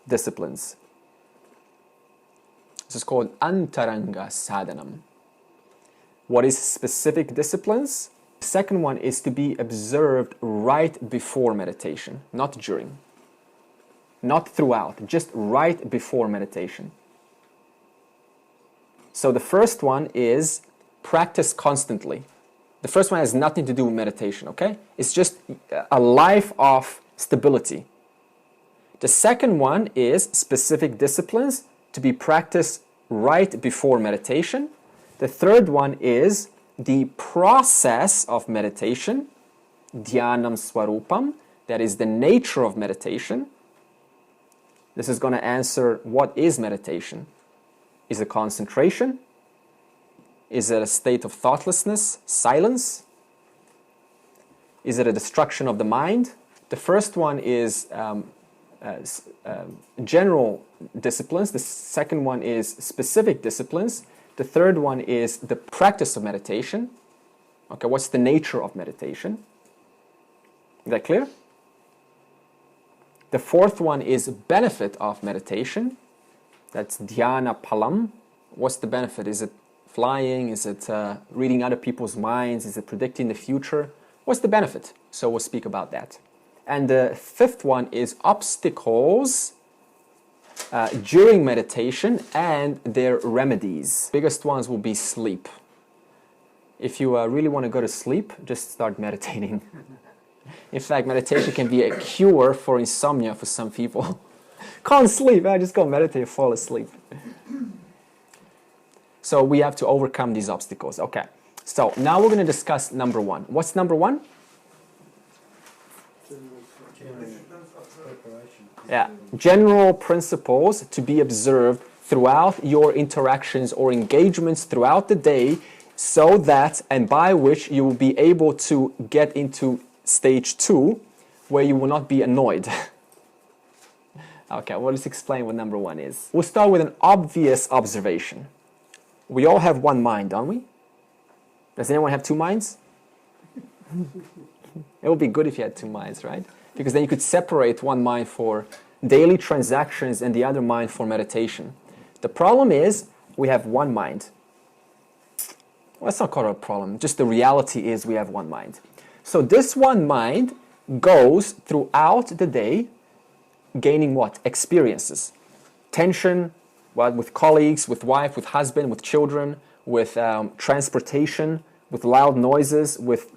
disciplines. This is called antaranga sadhanam. What is specific disciplines? The second one is to be observed right before meditation, not during, not throughout, just right before meditation. So the first one is practice constantly. The first one has nothing to do with meditation, okay? It's just a life of stability. The second one is specific disciplines to be practiced right before meditation. The third one is the process of meditation, dhyanam swarupam, that is the nature of meditation. This is going to answer what is meditation. Is it concentration? Is it a state of thoughtlessness, silence? Is it a destruction of the mind? The first one is general disciplines. The second one is specific disciplines. The third one is the practice of meditation. Okay, what's the nature of meditation? Is that clear? The fourth one is benefit of meditation. That's dhyana palam. What's the benefit? Is it flying? Is it reading other people's minds? Is it predicting the future? What's the benefit? So we'll speak about that. And the fifth one is obstacles during meditation and their remedies. Biggest ones will be sleep. If you really want to go to sleep, just start meditating. In fact, meditation can be a cure for insomnia for some people. Can't sleep, I just go meditate, fall asleep. So we have to overcome these obstacles. Okay, so now we're going to discuss number one. What's number one? Yeah, general principles to be observed throughout your interactions or engagements throughout the day, so that and by which you will be able to get into stage 2, where you will not be annoyed. Okay, well, let's explain what number one is. We'll start with an obvious observation. We all have one mind, don't we? Does anyone have two minds? It would be good if you had two minds, right? Because then you could separate one mind for daily transactions and the other mind for meditation. The problem is we have one mind. Well, it's not called a problem. Just the reality is we have one mind. So this one mind goes throughout the day gaining what? Experiences. Tension, well, with colleagues, with wife, with husband, with children, with transportation, with loud noises, with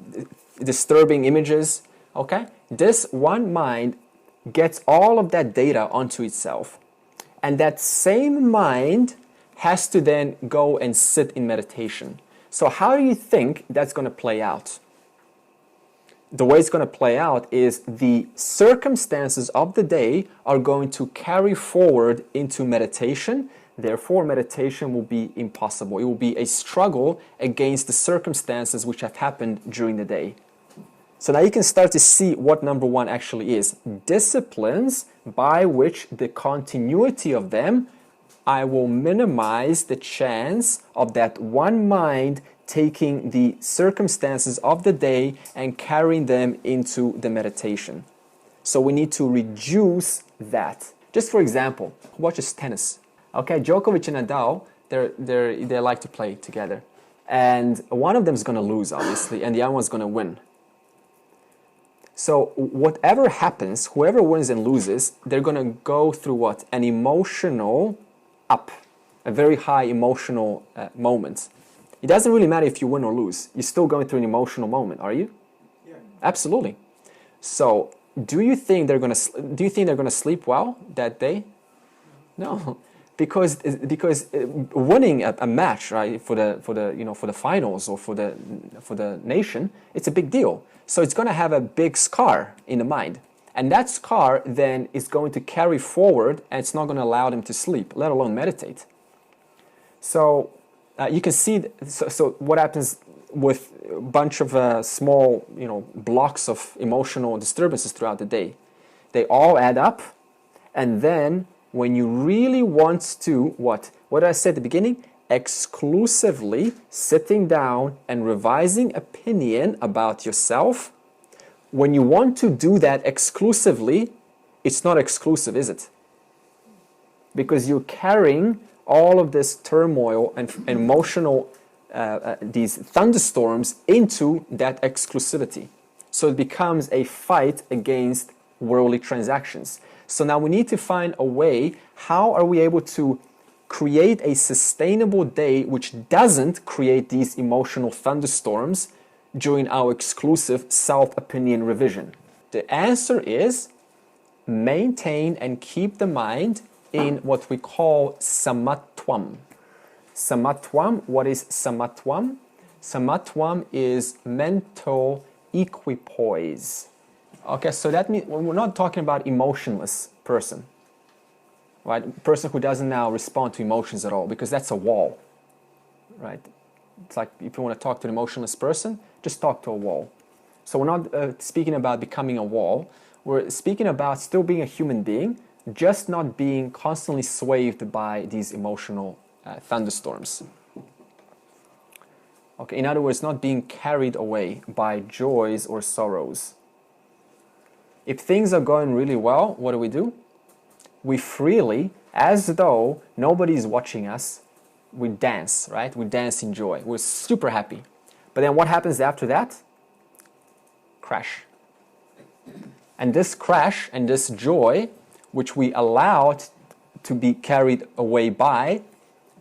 disturbing images. Okay? This one mind gets all of that data onto itself. And that same mind has to then go and sit in meditation. So how do you think that's going to play out? The way it's going to play out is the circumstances of the day are going to carry forward into meditation. Therefore, meditation will be impossible. It will be a struggle against the circumstances which have happened during the day. So now you can start to see what number one actually is. Disciplines by which the continuity of them, I will minimize the chance of that one mind taking the circumstances of the day and carrying them into the meditation. So we need to reduce that. Just for example, who watches tennis? Okay, Djokovic and Nadal, they like to play together. And one of them is going to lose, obviously, and the other one's going to win. So whatever happens, whoever wins and loses, they're going to go through what? An emotional up, a very high emotional moment. It doesn't really matter if you win or lose. You're still going through an emotional moment, are you? Yeah. Absolutely. So, do you think they're going to sleep well that day? No, because winning a match, right, for the finals or for the nation, it's a big deal. So it's going to have a big scar in the mind, and that scar then is going to carry forward, and it's not going to allow them to sleep, let alone meditate. So you can see. So what happens with a bunch of small, blocks of emotional disturbances throughout the day? They all add up, and then when you really want to, what did I say at the beginning? Exclusively sitting down and revising opinion about yourself. When you want to do that exclusively, it's not exclusive, is it? Because you're carrying all of this turmoil and emotional, these thunderstorms into that exclusivity. So it becomes a fight against worldly transactions. So now we need to find a way, how are we able to create a sustainable day which doesn't create these emotional thunderstorms during our exclusive self-opinion revision? The answer is maintain and keep the mind in what we call samatvam. Samatvam, what is samatvam? Samatvam is mental equipoise. Okay, so that means we're not talking about emotionless person, right? A person who doesn't now respond to emotions at all, because that's a wall, right? It's like if you want to talk to an emotionless person, just talk to a wall. So we're not speaking about becoming a wall. We're speaking about still being a human being, just not being constantly swayed by these emotional thunderstorms. Okay, in other words, not being carried away by joys or sorrows. If things are going really well, what do? We freely, as though nobody's watching us, we dance, right? We dance in joy. We're super happy. But then what happens after that? Crash. And this crash and this joy, which we allowed to be carried away by,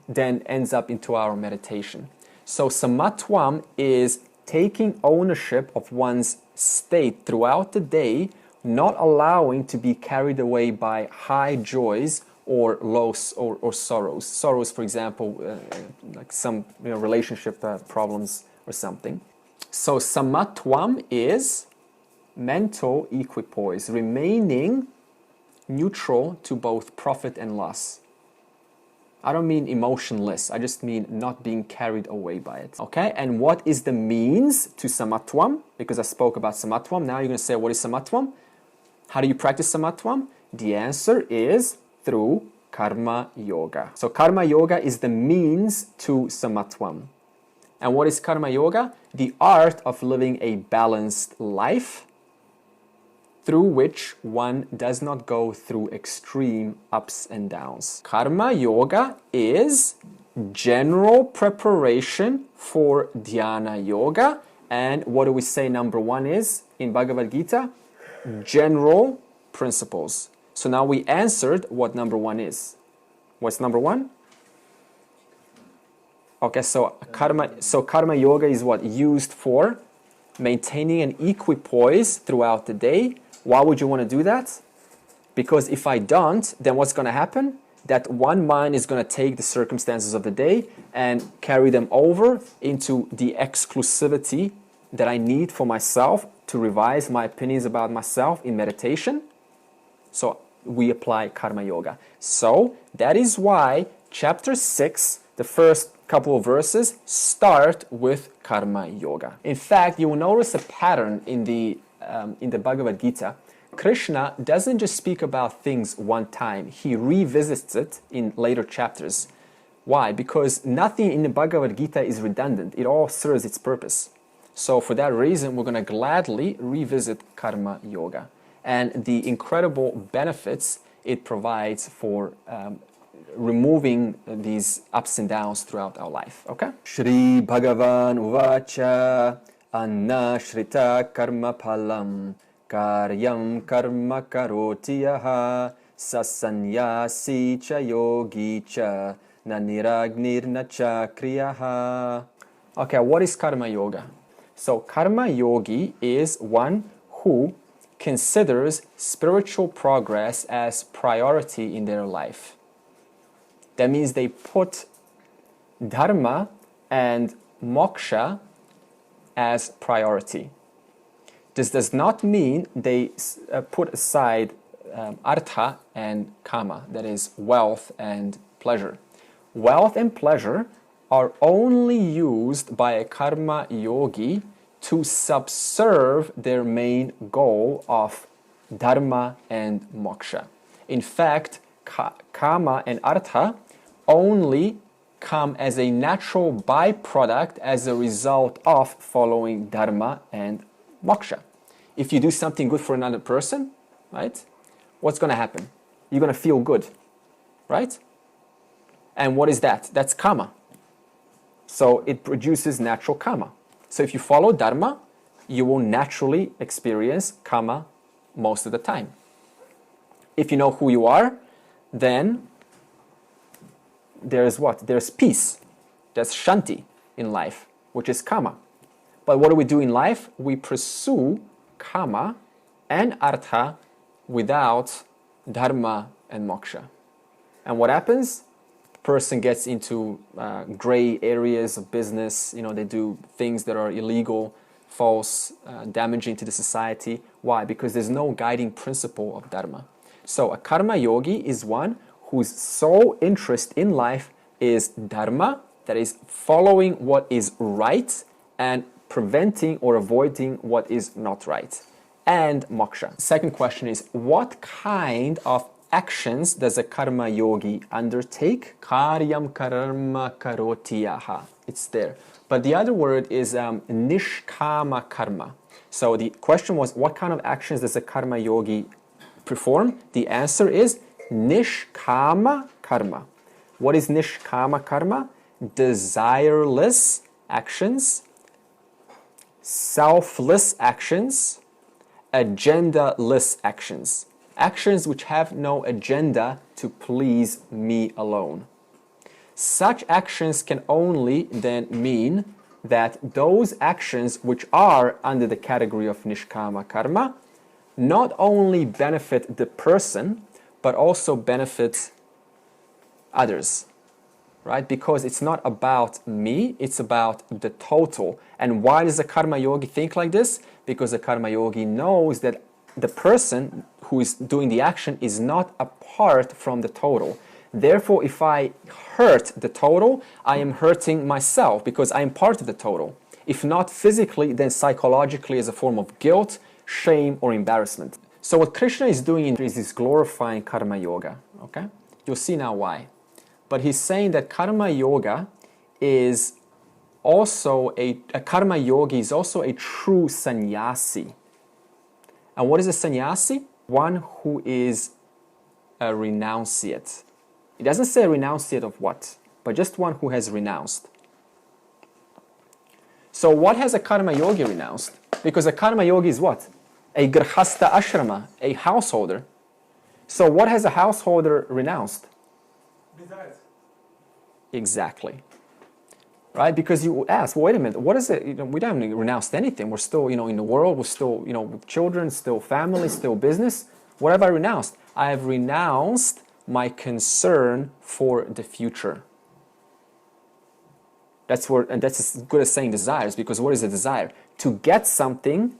then ends up into our meditation. So samatvam is taking ownership of one's state throughout the day, not allowing to be carried away by high joys or low or sorrows. Sorrows, for example, like some relationship problems or something. So samatvam is mental equipoise, remaining neutral to both profit and loss. I don't mean emotionless, I just mean not being carried away by it. Okay, and what is the means to samatvam? Because I spoke about samatvam, now you're going to say, what is samatvam? How do you practice samatvam? The answer is through karma yoga. So karma yoga is the means to samatvam. And what is karma yoga? The art of living a balanced life through which one does not go through extreme ups and downs. Karma yoga is general preparation for Jnana Yoga. And what do we say number one is in Bhagavad Gita? General principles. So now we answered what number one is. What's number one? Okay, so karma yoga is what? Used for maintaining an equipoise throughout the day. Why would you want to do that? Because if I don't, then what's going to happen? That one mind is going to take the circumstances of the day and carry them over into the exclusivity that I need for myself to revise my opinions about myself in meditation. So we apply karma yoga. So that is why chapter 6, the first couple of verses, start with karma yoga. In fact, you will notice a pattern in the Bhagavad Gita. Krishna doesn't just speak about things one time. He revisits it in later chapters. Why? Because nothing in the Bhagavad Gita is redundant. It all serves its purpose. So for that reason, we're going to gladly revisit karma yoga and the incredible benefits it provides for removing these ups and downs throughout our life. Okay? Shri Bhagavan Uvacha Anna Shrita Karma Palam Karyam Karma Karoti Yaha Sasanyasi Cha Yogi Cha Naniragnir Nacha Kriyaha. Okay, what is karma yoga? So karma yogi is one who considers spiritual progress as priority in their life. That means they put dharma and moksha as priority. This does not mean they put aside artha and kama, that is wealth and pleasure. Wealth and pleasure are only used by a karma yogi to subserve their main goal of dharma and moksha. In fact, kama and artha only come as a natural byproduct as a result of following dharma and moksha. If you do something good for another person, right, what's going to happen? You're going to feel good, right? And what is that? That's kama. So it produces natural kama. So if you follow dharma, you will naturally experience kama most of the time. If you know who you are, then there's what? There's peace. There's shanti in life, which is kama. But what do we do in life? We pursue kama and artha without dharma and moksha. And what happens? Person gets into gray areas of business. You know, they do things that are illegal, false, damaging to the society. Why? Because there's no guiding principle of dharma. So a karma yogi is one whose sole interest in life is dharma, that is following what is right and preventing or avoiding what is not right, and moksha. Second question is, what kind of actions does a karma yogi undertake? Karyam karma karotiyaha. It's there. But the other word is nishkama karma. So the question was, what kind of actions does a karma yogi perform? The answer is nishkama karma. What is nishkama karma? Desireless actions, selfless actions, agenda-less actions. Actions which have no agenda to please me alone. Such actions can only then mean that those actions which are under the category of nishkama karma not only benefit the person, but also benefit others, right? Because it's not about me, it's about the total. And why does a karma yogi think like this? Because a karma yogi knows that the person who is doing the action is not apart from the total. Therefore, if I hurt the total, I am hurting myself because I am part of the total. If not physically, then psychologically as a form of guilt, shame, or embarrassment. So what Krishna is doing is he's glorifying karma yoga, okay? You'll see now why. But he's saying that karma yoga is also a karma yogi is also a true sannyasi. And what is a sannyasi? One who is a renunciate. It doesn't say renunciate of what, but just one who has renounced. So what has a karma yogi renounced? Because a karma yogi is what? A grihastha ashrama, a householder. So what has a householder renounced? Desires. Exactly. Right? Because you ask, well, wait a minute, what is it? You know, we haven't renounced anything. We're still, you know, in the world, we're still, you know, with children, still family, still business. What have I renounced? I have renounced my concern for the future. And that's as good as saying desires, because what is a desire? To get something,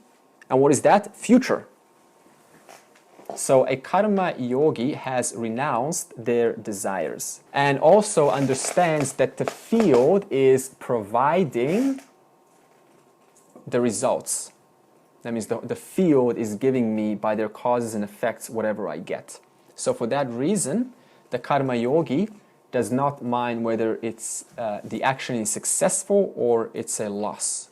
and what is that? Future. So a karma yogi has renounced their desires and also understands that the field is providing the results. That means the field is giving me by their causes and effects whatever I get. So for that reason, the karma yogi does not mind whether it's the action is successful or it's a loss,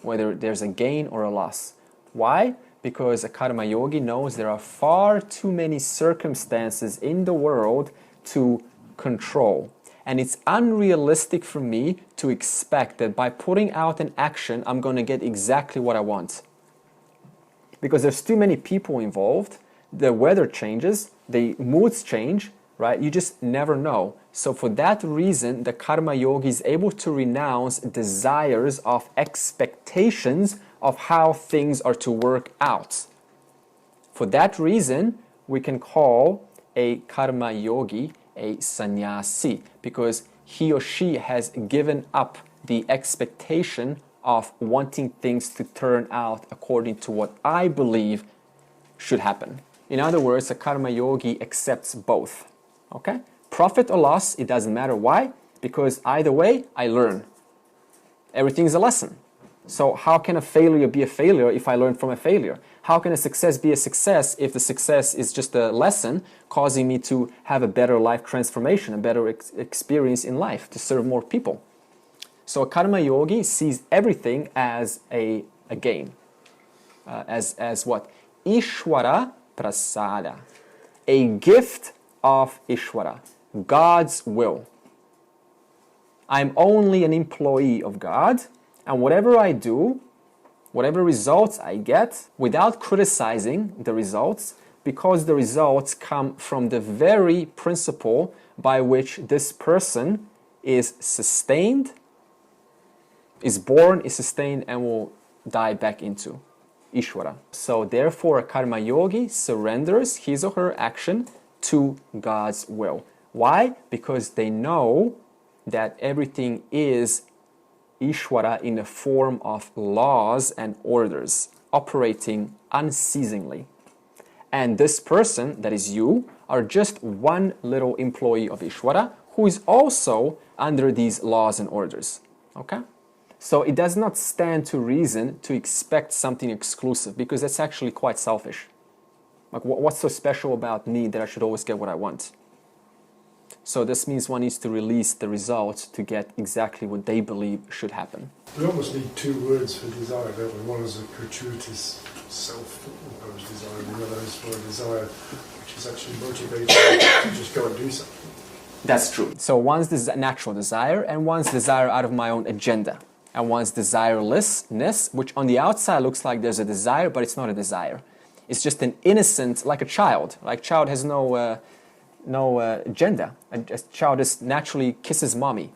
whether there's a gain or a loss. Why? Because a karma yogi knows there are far too many circumstances in the world to control. And it's unrealistic for me to expect that by putting out an action, I'm going to get exactly what I want. Because there's too many people involved, the weather changes, the moods change, right? You just never know. So for that reason, the karma yogi is able to renounce desires of expectations of how things are to work out. For that reason, we can call a karma yogi a sannyasi, because he or she has given up the expectation of wanting things to turn out according to what I believe should happen. In other words, a karma yogi accepts both. Okay? Profit or loss, it doesn't matter. Why? Because either way, I learn. Everything is a lesson. So how can a failure be a failure if I learn from a failure? How can a success be a success if the success is just a lesson causing me to have a better life transformation, a better experience in life, to serve more people? So a karma yogi sees everything as a game. As what? Ishwara prasada. A gift of Ishwara. God's will. I'm only an employee of God, and whatever I do, whatever results I get, without criticizing the results, because the results come from the very principle by which this person is sustained, is born, is sustained, and will die back into Ishwara. So therefore, a karma yogi surrenders his or her action to God's will. Why? Because they know that everything is Ishwara in the form of laws and orders, operating unceasingly. And this person, that is you, are just one little employee of Ishwara who is also under these laws and orders. Okay? So it does not stand to reason to expect something exclusive, because that's actually quite selfish. Like, what's so special about me that I should always get what I want? So this means one needs to release the results to get exactly what they believe should happen. We almost need two words for desire, don't we? One is a gratuitous self-imposed desire, and the other is for a desire which is actually motivated to just go and do something. That's true. So one's natural desire, and one's desire out of my own agenda. And one's desirelessness, which on the outside looks like there's a desire, but it's not a desire. It's just an innocent, like a child. Like, child has no agenda. A child just naturally kisses mommy,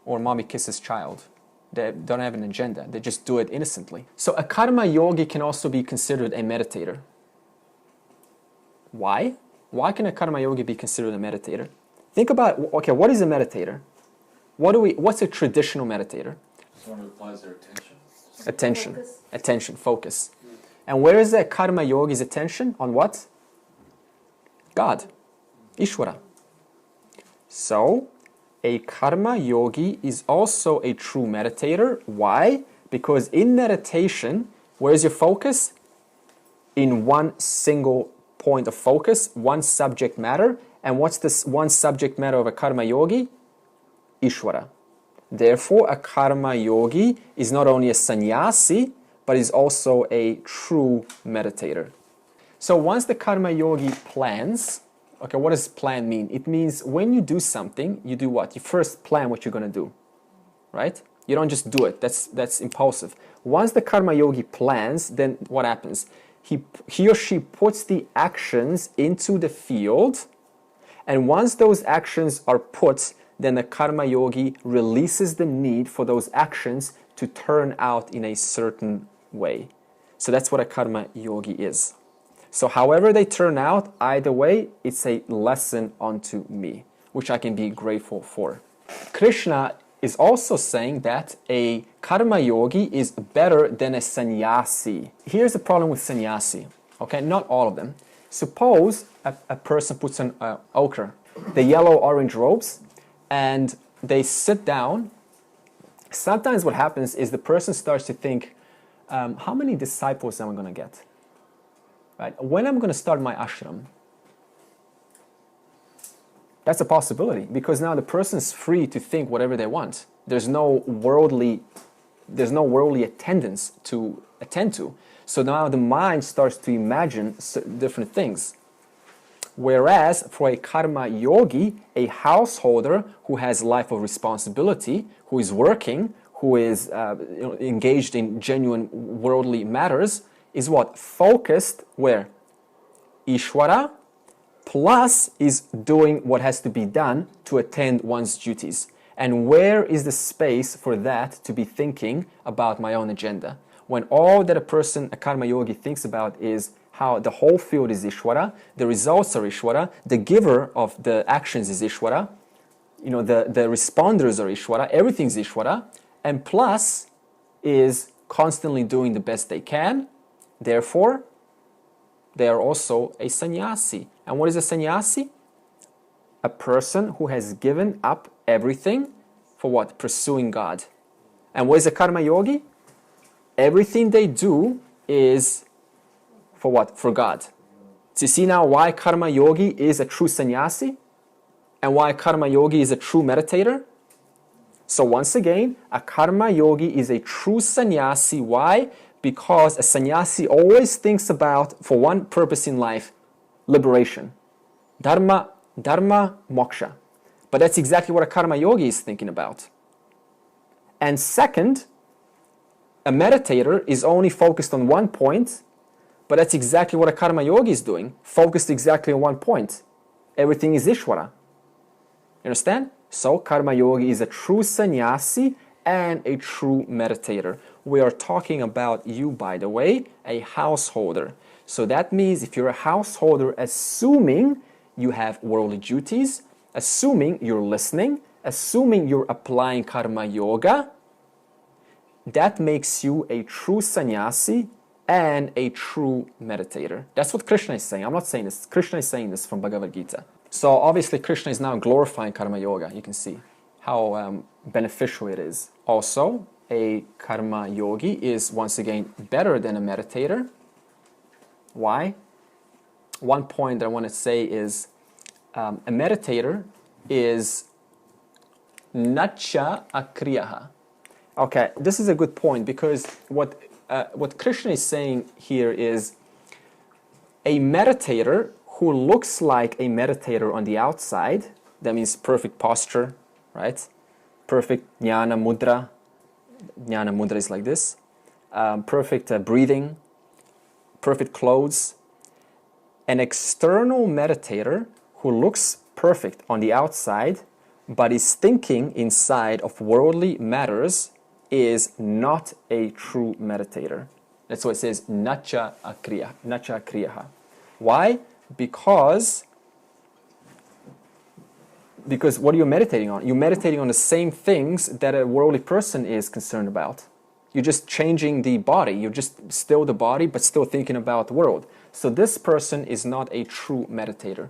or mommy kisses child. They don't have an agenda. They just do it innocently. So a karma yogi can also be considered a meditator. Why? Why can a karma yogi be considered a meditator? Think about, okay, what is a meditator? What's a traditional meditator? Someone who applies their Attention, focus. And where is the karma yogi's attention? On what? God. Ishwara. So, a karma yogi is also a true meditator. Why? Because in meditation, where's your focus? In one single point of focus, one subject matter. And what's this one subject matter of a karma yogi? Ishwara. Therefore, a karma yogi is not only a sannyasi, but is also a true meditator. So once the karma yogi plans, okay, what does plan mean? It means when you do something, you do what? You first plan what you're going to do, right? You don't just do it. That's impulsive. Once the karma yogi plans, then what happens? He or she puts the actions into the field, and once those actions are put, then the karma yogi releases the need for those actions to turn out in a certain way. So that's what a karma yogi is. So however they turn out, either way, it's a lesson unto me, which I can be grateful for. Krishna is also saying that a karma yogi is better than a sannyasi. Here's the problem with sannyasi, okay? Not all of them. Suppose a person puts on ochre, the yellow-orange robes, and they sit down. Sometimes what happens is the person starts to think, how many disciples am I going to get? Right? When am I going to start my ashram? That's a possibility, because now the person's free to think whatever they want. There's no worldly attendance to attend to. So now the mind starts to imagine different things. Whereas for a karma yogi, a householder who has life of responsibility, who is working, who is engaged in genuine worldly matters, is what? Focused where? Ishwara, plus is doing what has to be done to attend one's duties. And where is the space for that to be thinking about my own agenda? When all that a person, a karma yogi, thinks about is how the whole field is Ishvara, the results are Ishvara, the giver of the actions is Ishvara, the responders are Ishvara, everything's Ishvara, and plus is constantly doing the best they can. Therefore, they are also a sannyasi. And what is a sannyasi? A person who has given up everything for what? Pursuing God. And what is a karma yogi? Everything they do is for what? For God. So you see now why karma yogi is a true sannyasi and why karma yogi is a true meditator? So once again, a karma yogi is a true sannyasi. Why? Because a sannyasi always thinks about, for one purpose in life, liberation. Dharma, moksha. But that's exactly what a karma yogi is thinking about. And second, a meditator is only focused on one point, but that's exactly what a karma yogi is doing, focused exactly on one point. Everything is Ishvara. You understand? So karma yogi is a true sannyasi and a true meditator. We are talking about you, by the way, a householder. So that means if you're a householder, assuming you have worldly duties, assuming you're listening, assuming you're applying karma yoga, that makes you a true sannyasi and a true meditator. That's what Krishna is saying. I'm not saying this. Krishna is saying this from Bhagavad Gita. So obviously Krishna is now glorifying karma yoga. You can see how beneficial it is. Also, a karma yogi is once again better than a meditator. Why? One point that I want to say is a meditator is nacha akriyaha. Okay, this is a good point because what Krishna is saying here is a meditator who looks like a meditator on the outside, that means perfect posture, right? Perfect jnana mudra. Jnana mudra is like this. Perfect breathing, perfect clothes. An external meditator who looks perfect on the outside but is thinking inside of worldly matters is not a true meditator. That's why it says nacha akriyaha. Why? Because what are you meditating on? You're meditating on the same things that a worldly person is concerned about. You're just changing the body. You're just still the body, but still thinking about the world. So this person is not a true meditator.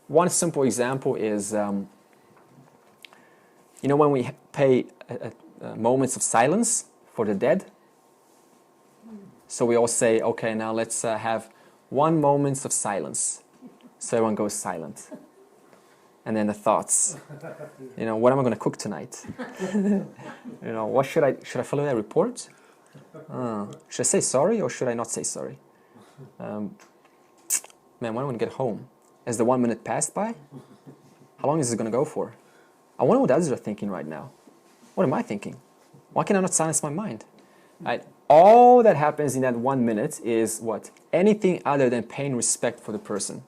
One simple example is, when we pay moments of silence for the dead. So we all say, okay, now let's have 1 moment of silence. So everyone goes silent. And then the thoughts, what am I going to cook tonight? What should I fill out a report? Should I say sorry or should I not say sorry? Man, when am I going to get home? Has the 1 minute passed by? How long is this going to go for? I wonder what others are thinking right now. What am I thinking? Why can I not silence my mind? Right? All that happens in that 1 minute is what? Anything other than paying respect for the person.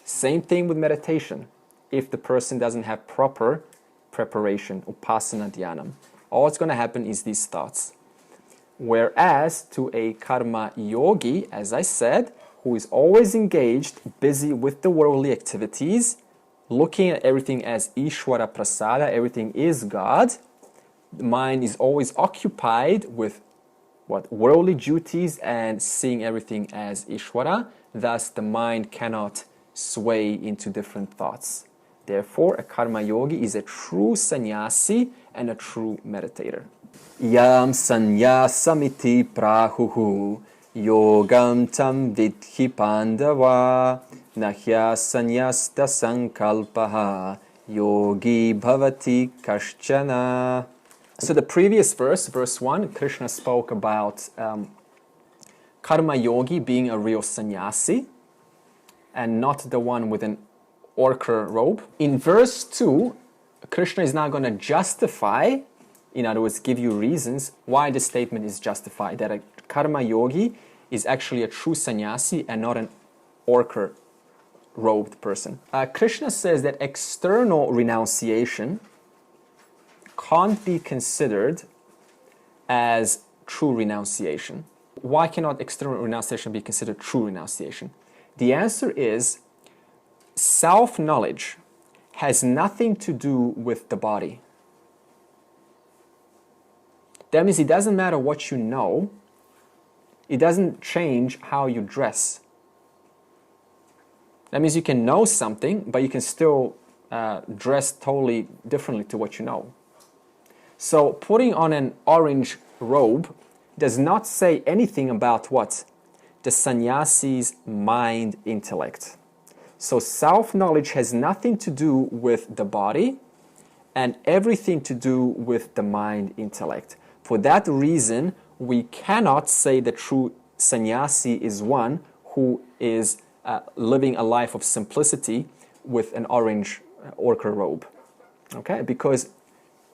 Same thing with meditation. If the person doesn't have proper preparation, upasana dhyanam, all that's going to happen is these thoughts. Whereas to a karma yogi, as I said, who is always engaged, busy with the worldly activities, looking at everything as Ishvara Prasada, everything is God, the mind is always occupied with worldly duties and seeing everything as Ishvara. Thus, the mind cannot sway into different thoughts. Therefore, a karma yogi is a true sannyasi and a true meditator. Yam sannyasamiti prahuhu yogam tam vidhi pandava nahya sannyasta sankalpaha yogi bhavati kashchana. So the previous verse, verse 1, Krishna spoke about karma yogi being a real sannyasi and not the one with an ochre robe. In verse 2, Krishna is now going to justify, in other words, give you reasons why the statement is justified, that a karma yogi is actually a true sannyasi and not an ochre robed person. Krishna says that external renunciation can't be considered as true renunciation. Why cannot external renunciation be considered true renunciation? The answer is self-knowledge has nothing to do with the body. That means it doesn't matter what you know, it doesn't change how you dress. That means you can know something, but you can still dress totally differently to what you know. So putting on an orange robe does not say anything about what? The sannyasi's mind intellect. So self-knowledge has nothing to do with the body and everything to do with the mind intellect. For that reason, we cannot say the true sannyasi is one who is living a life of simplicity with an orange ochre robe. Okay? Because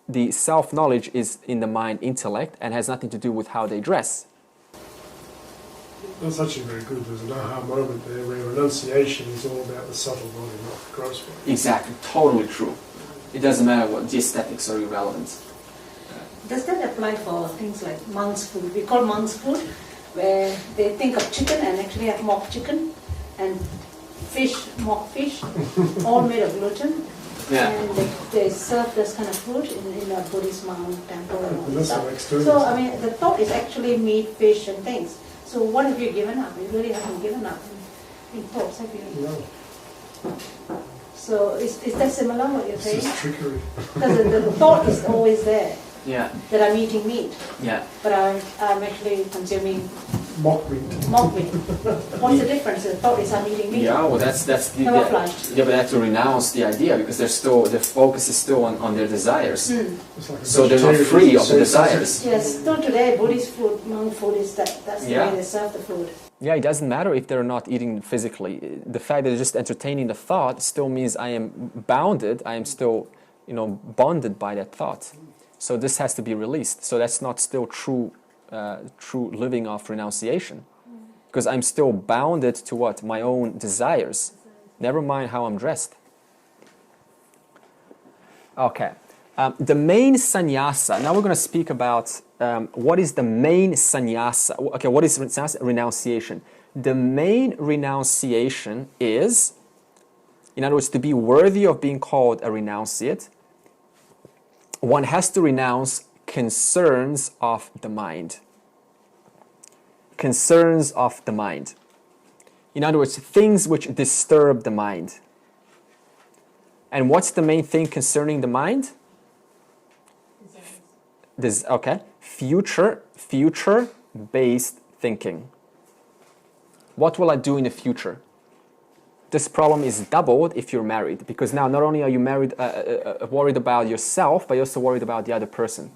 the self-knowledge is in the mind intellect and has nothing to do with how they dress. That's actually very good. There's an aha moment there where renunciation is all about the subtle body, not the gross body. Exactly, totally true. It doesn't matter what the aesthetics are irrelevant. Does that apply for things like monk's food? We call monk's food, where they think of chicken and actually have mock chicken, and fish, mock fish, all made of gluten. Yeah. And they serve this kind of food in a Buddhist monk temple and all And that that's stuff. an So, I mean, the thought is actually meat, fish, and things. So, what have you given up? You really haven't given up in thoughts, have you? No, So, is that similar what you're it's saying? just trickery. Because the thought is always there Yeah, that I'm eating meat, yeah. but I'm actually consuming Mock meat. mock meat. What's the difference? The thought is I'm eating meat. Yeah, well that's the Camouflaged. yeah, but they have to renounce the idea because they're still their focus is still on their desires. It's like a So they're not vegetarian free of the say desires. Yes, still today Buddhist food, monk food is that's the Yeah. way they serve the food. Yeah, it doesn't matter if they're not eating physically. The fact that they're just entertaining the thought still means I am bounded. I am still, bonded by that thought. So this has to be released. So that's not still true living of renunciation. Because I'm still bounded to what? My own desires. Never mind how I'm dressed. Okay. The main sannyasa. Now we're going to speak about what is the main sannyasa. Okay, what is sannyasa? Renunciation. The main renunciation is, in other words, to be worthy of being called a renunciate, one has to renounce concerns of the mind. Concerns of the mind. In other words, things which disturb the mind. And what's the main thing concerning the mind? Future-based thinking. What will I do in the future? This problem is doubled if you're married, because now not only are you married, worried about yourself, but you're also worried about the other person.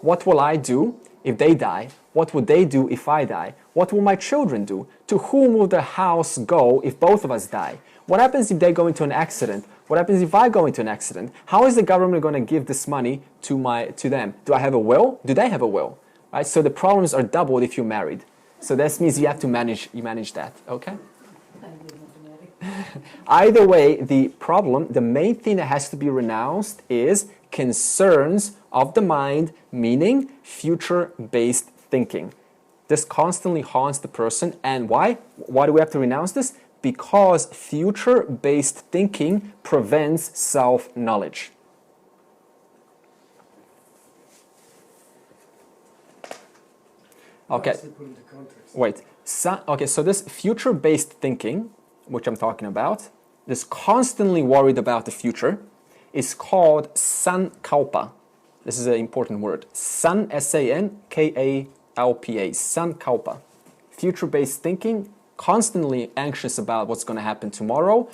What will I do if they die? What would they do if I die? What will my children do? To whom will the house go if both of us die? What happens if they go into an accident? What happens if I go into an accident? How is the government going to give this money to them? Do I have a will? Do they have a will? Right? So the problems are doubled if you're married. So that means you have to manage that. Okay? Either way, the main thing that has to be renounced is concerns of the mind, meaning future-based thinking. This constantly haunts the person. And why? Why do we have to renounce this? Because future-based thinking prevents self-knowledge. Okay. Wait. So this future-based thinking, which I'm talking about, this constantly worried about the future, is called sankalpa. This is an important word. San, S-A-N-K-A-L-P-A, sankalpa. Future-based thinking, constantly anxious about what's going to happen tomorrow,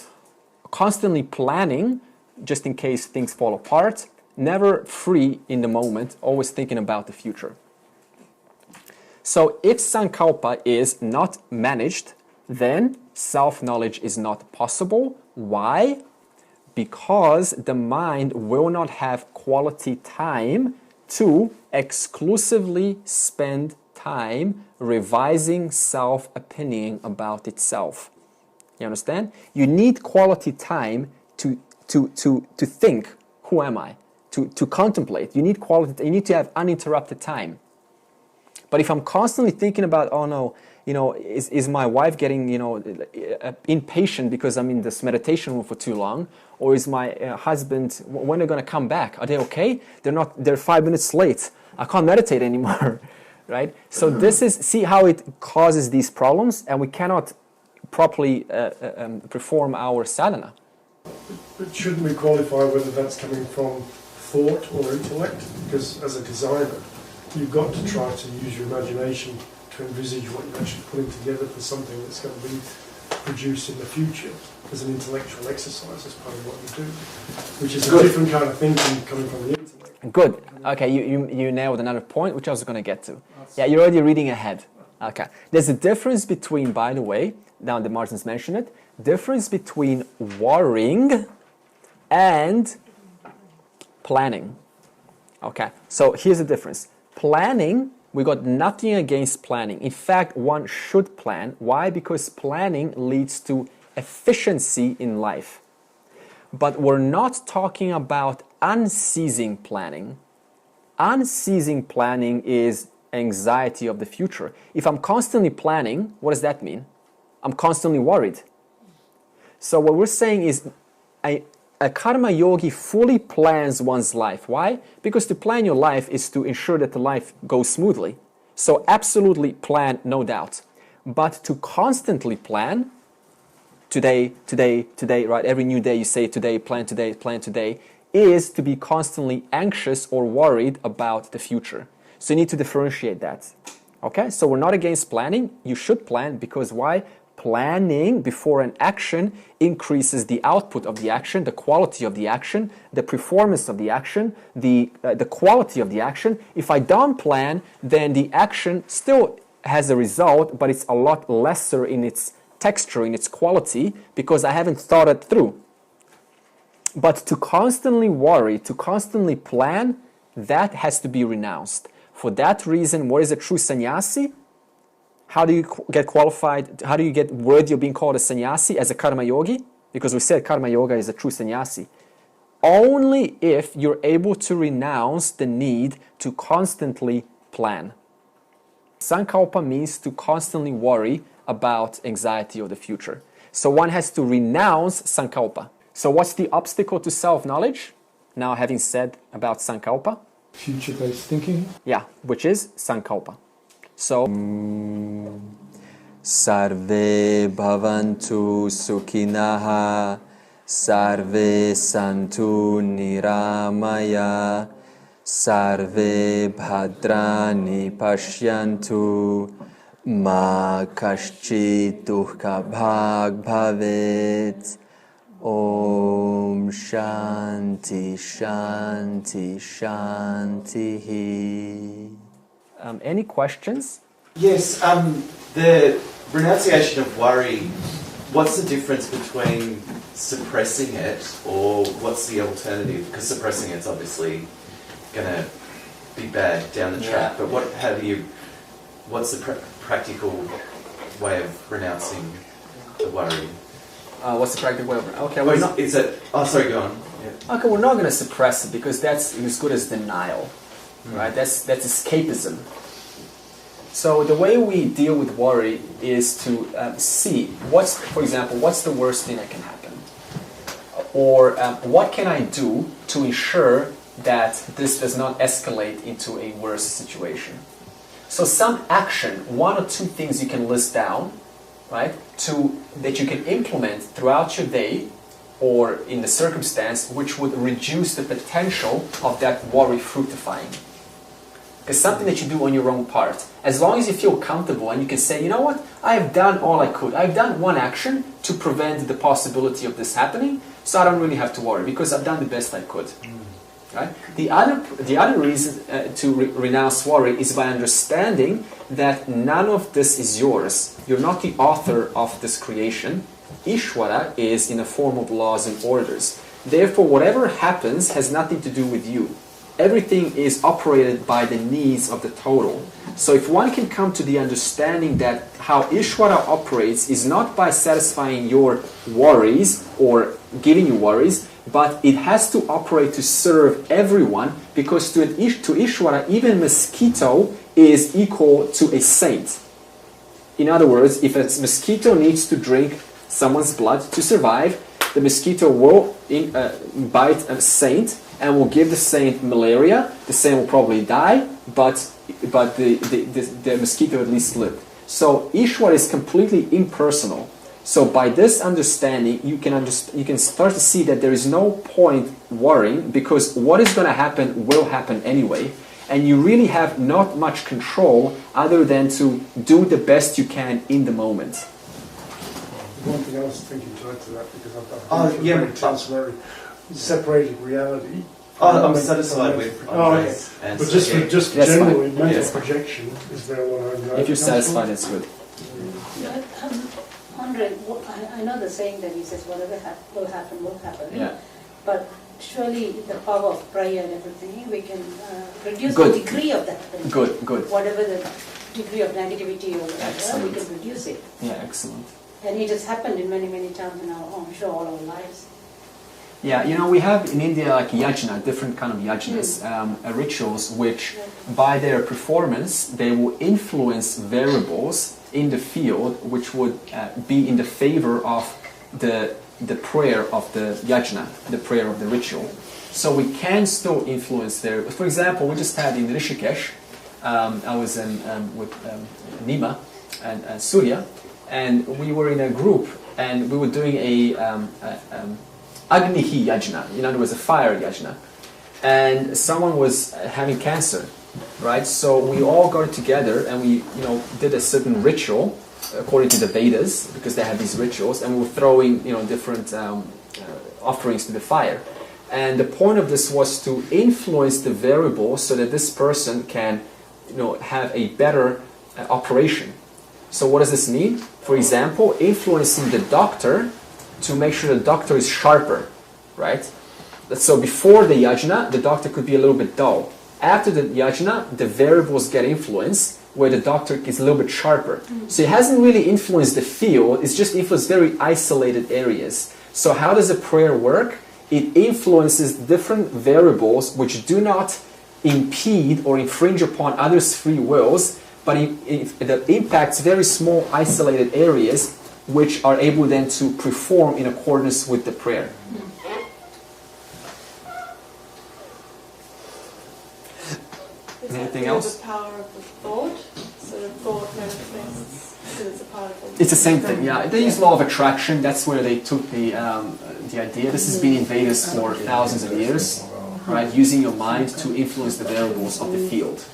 constantly planning just in case things fall apart, never free in the moment, always thinking about the future. So if sankalpa is not managed, then self-knowledge is not possible. Why? Because the mind will not have quality time to exclusively spend time revising self-opinion about itself. You understand? You need quality time to think, who am I? To contemplate. You need quality. You need to have uninterrupted time. But if I'm constantly thinking about, oh no, is my wife getting, impatient because I'm in this meditation room for too long? Or is my husband, when they're going to come back? Are they okay? They're 5 minutes late. I can't meditate anymore, right? So this is, see how it causes these problems, and we cannot properly perform our sadhana. But shouldn't we qualify whether that's coming from thought or intellect? Because as a designer, you've got to try to use your imagination to envisage what you're actually putting together for something that's going to be produced in the future as an intellectual exercise as part of what you do, which is a different kind of thinking coming from the intellect. Good. Okay, you nailed another point, which I was going to get to. Yeah, you're already reading ahead. Okay. There's a difference between, by the way, now the Martins mentioned it, difference between worrying and planning. Okay, so here's the difference. Planning, we got nothing against planning. In fact, one should plan. Why? Because planning leads to efficiency in life. But we're not talking about unceasing planning. Unceasing planning is anxiety of the future. If I'm constantly planning, what does that mean? I'm constantly worried. So what we're saying is a karma yogi fully plans one's life. Why? Because to plan your life is to ensure that the life goes smoothly. So absolutely plan, no doubt. But to constantly plan, today, right? Every new day you say today, plan today, is to be constantly anxious or worried about the future. So you need to differentiate that. Okay? So we're not against planning. You should plan because why? Planning before an action increases the output of the action, the quality of the action, the performance of the action, the quality of the action. If I don't plan, then the action still has a result, but it's a lot lesser in its texture, in its quality, because I haven't thought it through. But to constantly worry, to constantly plan, that has to be renounced. For that reason, what is a true sannyasi? How do you get qualified? How do you get worthy of being called a sannyasi as a karma yogi? Because we said karma yoga is a true sannyasi. Only if you're able to renounce the need to constantly plan. Sankalpa means to constantly worry about anxiety of the future. So one has to renounce sankalpa. So what's the obstacle to self-knowledge? Now having said about sankalpa? Future-based thinking. Yeah, which is sankalpa. So, Sarve bhavantu sukhinaha, sarve santu niramaya, sarve bhadrani pashyantu, ma kaschit dukkha bhag bhavet. Om Shanti Shanti Shanti. Any questions? Yes, the renunciation of worry, what's the difference between suppressing it or what's the alternative? Because suppressing it's obviously going to be bad down the track, but what's the practical way of renouncing the worry? What's the practical way of okay? Sorry, go on. Yeah. Okay, we're not going to suppress it because that's as good as denial, right? That's escapism. So the way we deal with worry is to see for example, what's the worst thing that can happen, or what can I do to ensure that this does not escalate into a worse situation. So some action, one or two things you can list down, right, that you can implement throughout your day or in the circumstance, which would reduce the potential of that worry fructifying. It's something that you do on your own part. As long as you feel comfortable and you can say, you know what, I have done all I could. I've done one action to prevent the possibility of this happening, so I don't really have to worry because I've done the best I could. Right? The other reason to renounce worry is by understanding that none of this is yours. You're not the author of this creation. Ishvara is in a form of laws and orders. Therefore, whatever happens has nothing to do with you. everything is operated by the needs of the total. So if one can come to the understanding that how Ishvara operates is not by satisfying your worries or giving you worries, but it has to operate to serve everyone, because to Ishvara, even mosquito is equal to a saint. In other words, if a mosquito needs to drink someone's blood to survive, the mosquito will bite a saint and will give the saint malaria. The saint will probably die, but the mosquito at least lived. So Ishvara is completely impersonal. So by this understanding, you can start to see that there is no point worrying, because what is going to happen will happen anyway, and you really have not much control other than to do the best you can in the moment. One thing I was thinking to add to that, because I've very transparent, separating reality. I'm satisfied with Andre's answer. But just That's generally, fine. mental Yes. projection is there one anxiety. If you're satisfied, that's good. Andre, I know the saying that he says whatever will happen, will happen. Yeah. But surely the power of prayer and everything, we can reduce Good. the degree of that. Good. Whatever the degree of negativity or whatever, Excellent. we can reduce it. Yeah, excellent. And it has happened in many, many times in our, I'm sure, all our lives. Yeah, we have in India like yajna, different kind of yajnas, rituals, which by their performance, they will influence variables in the field, which would be in the favor of the prayer of the yajna, the prayer of the ritual. So we can still influence variables. For example, we just had in Rishikesh, I was with Nima and Surya, and we were in a group, and we were doing a Agnihi yajna, in other words, a fire yajna. And someone was having cancer, right? So we all got together and we, did a certain ritual according to the Vedas, because they have these rituals, and we were throwing, different offerings to the fire. And the point of this was to influence the variables so that this person can, have a better operation. So what does this mean? For example, influencing the doctor to make sure the doctor is sharper, right? So before the yajna, the doctor could be a little bit dull. After the yajna, the variables get influenced, where the doctor is a little bit sharper. So it hasn't really influenced the field, it's just influenced very isolated areas. So how does a prayer work? It influences different variables which do not impede or infringe upon others' free wills, but it impacts very small isolated areas which are able then to perform in accordance with the prayer. Anything else? The power of the thought, so the thought manifests, so it's a part of it. It's the same thing, yeah. They use law of attraction. That's where they took the idea. This has been in Vedas for thousands of years, right? Using your mind to influence the variables of the field.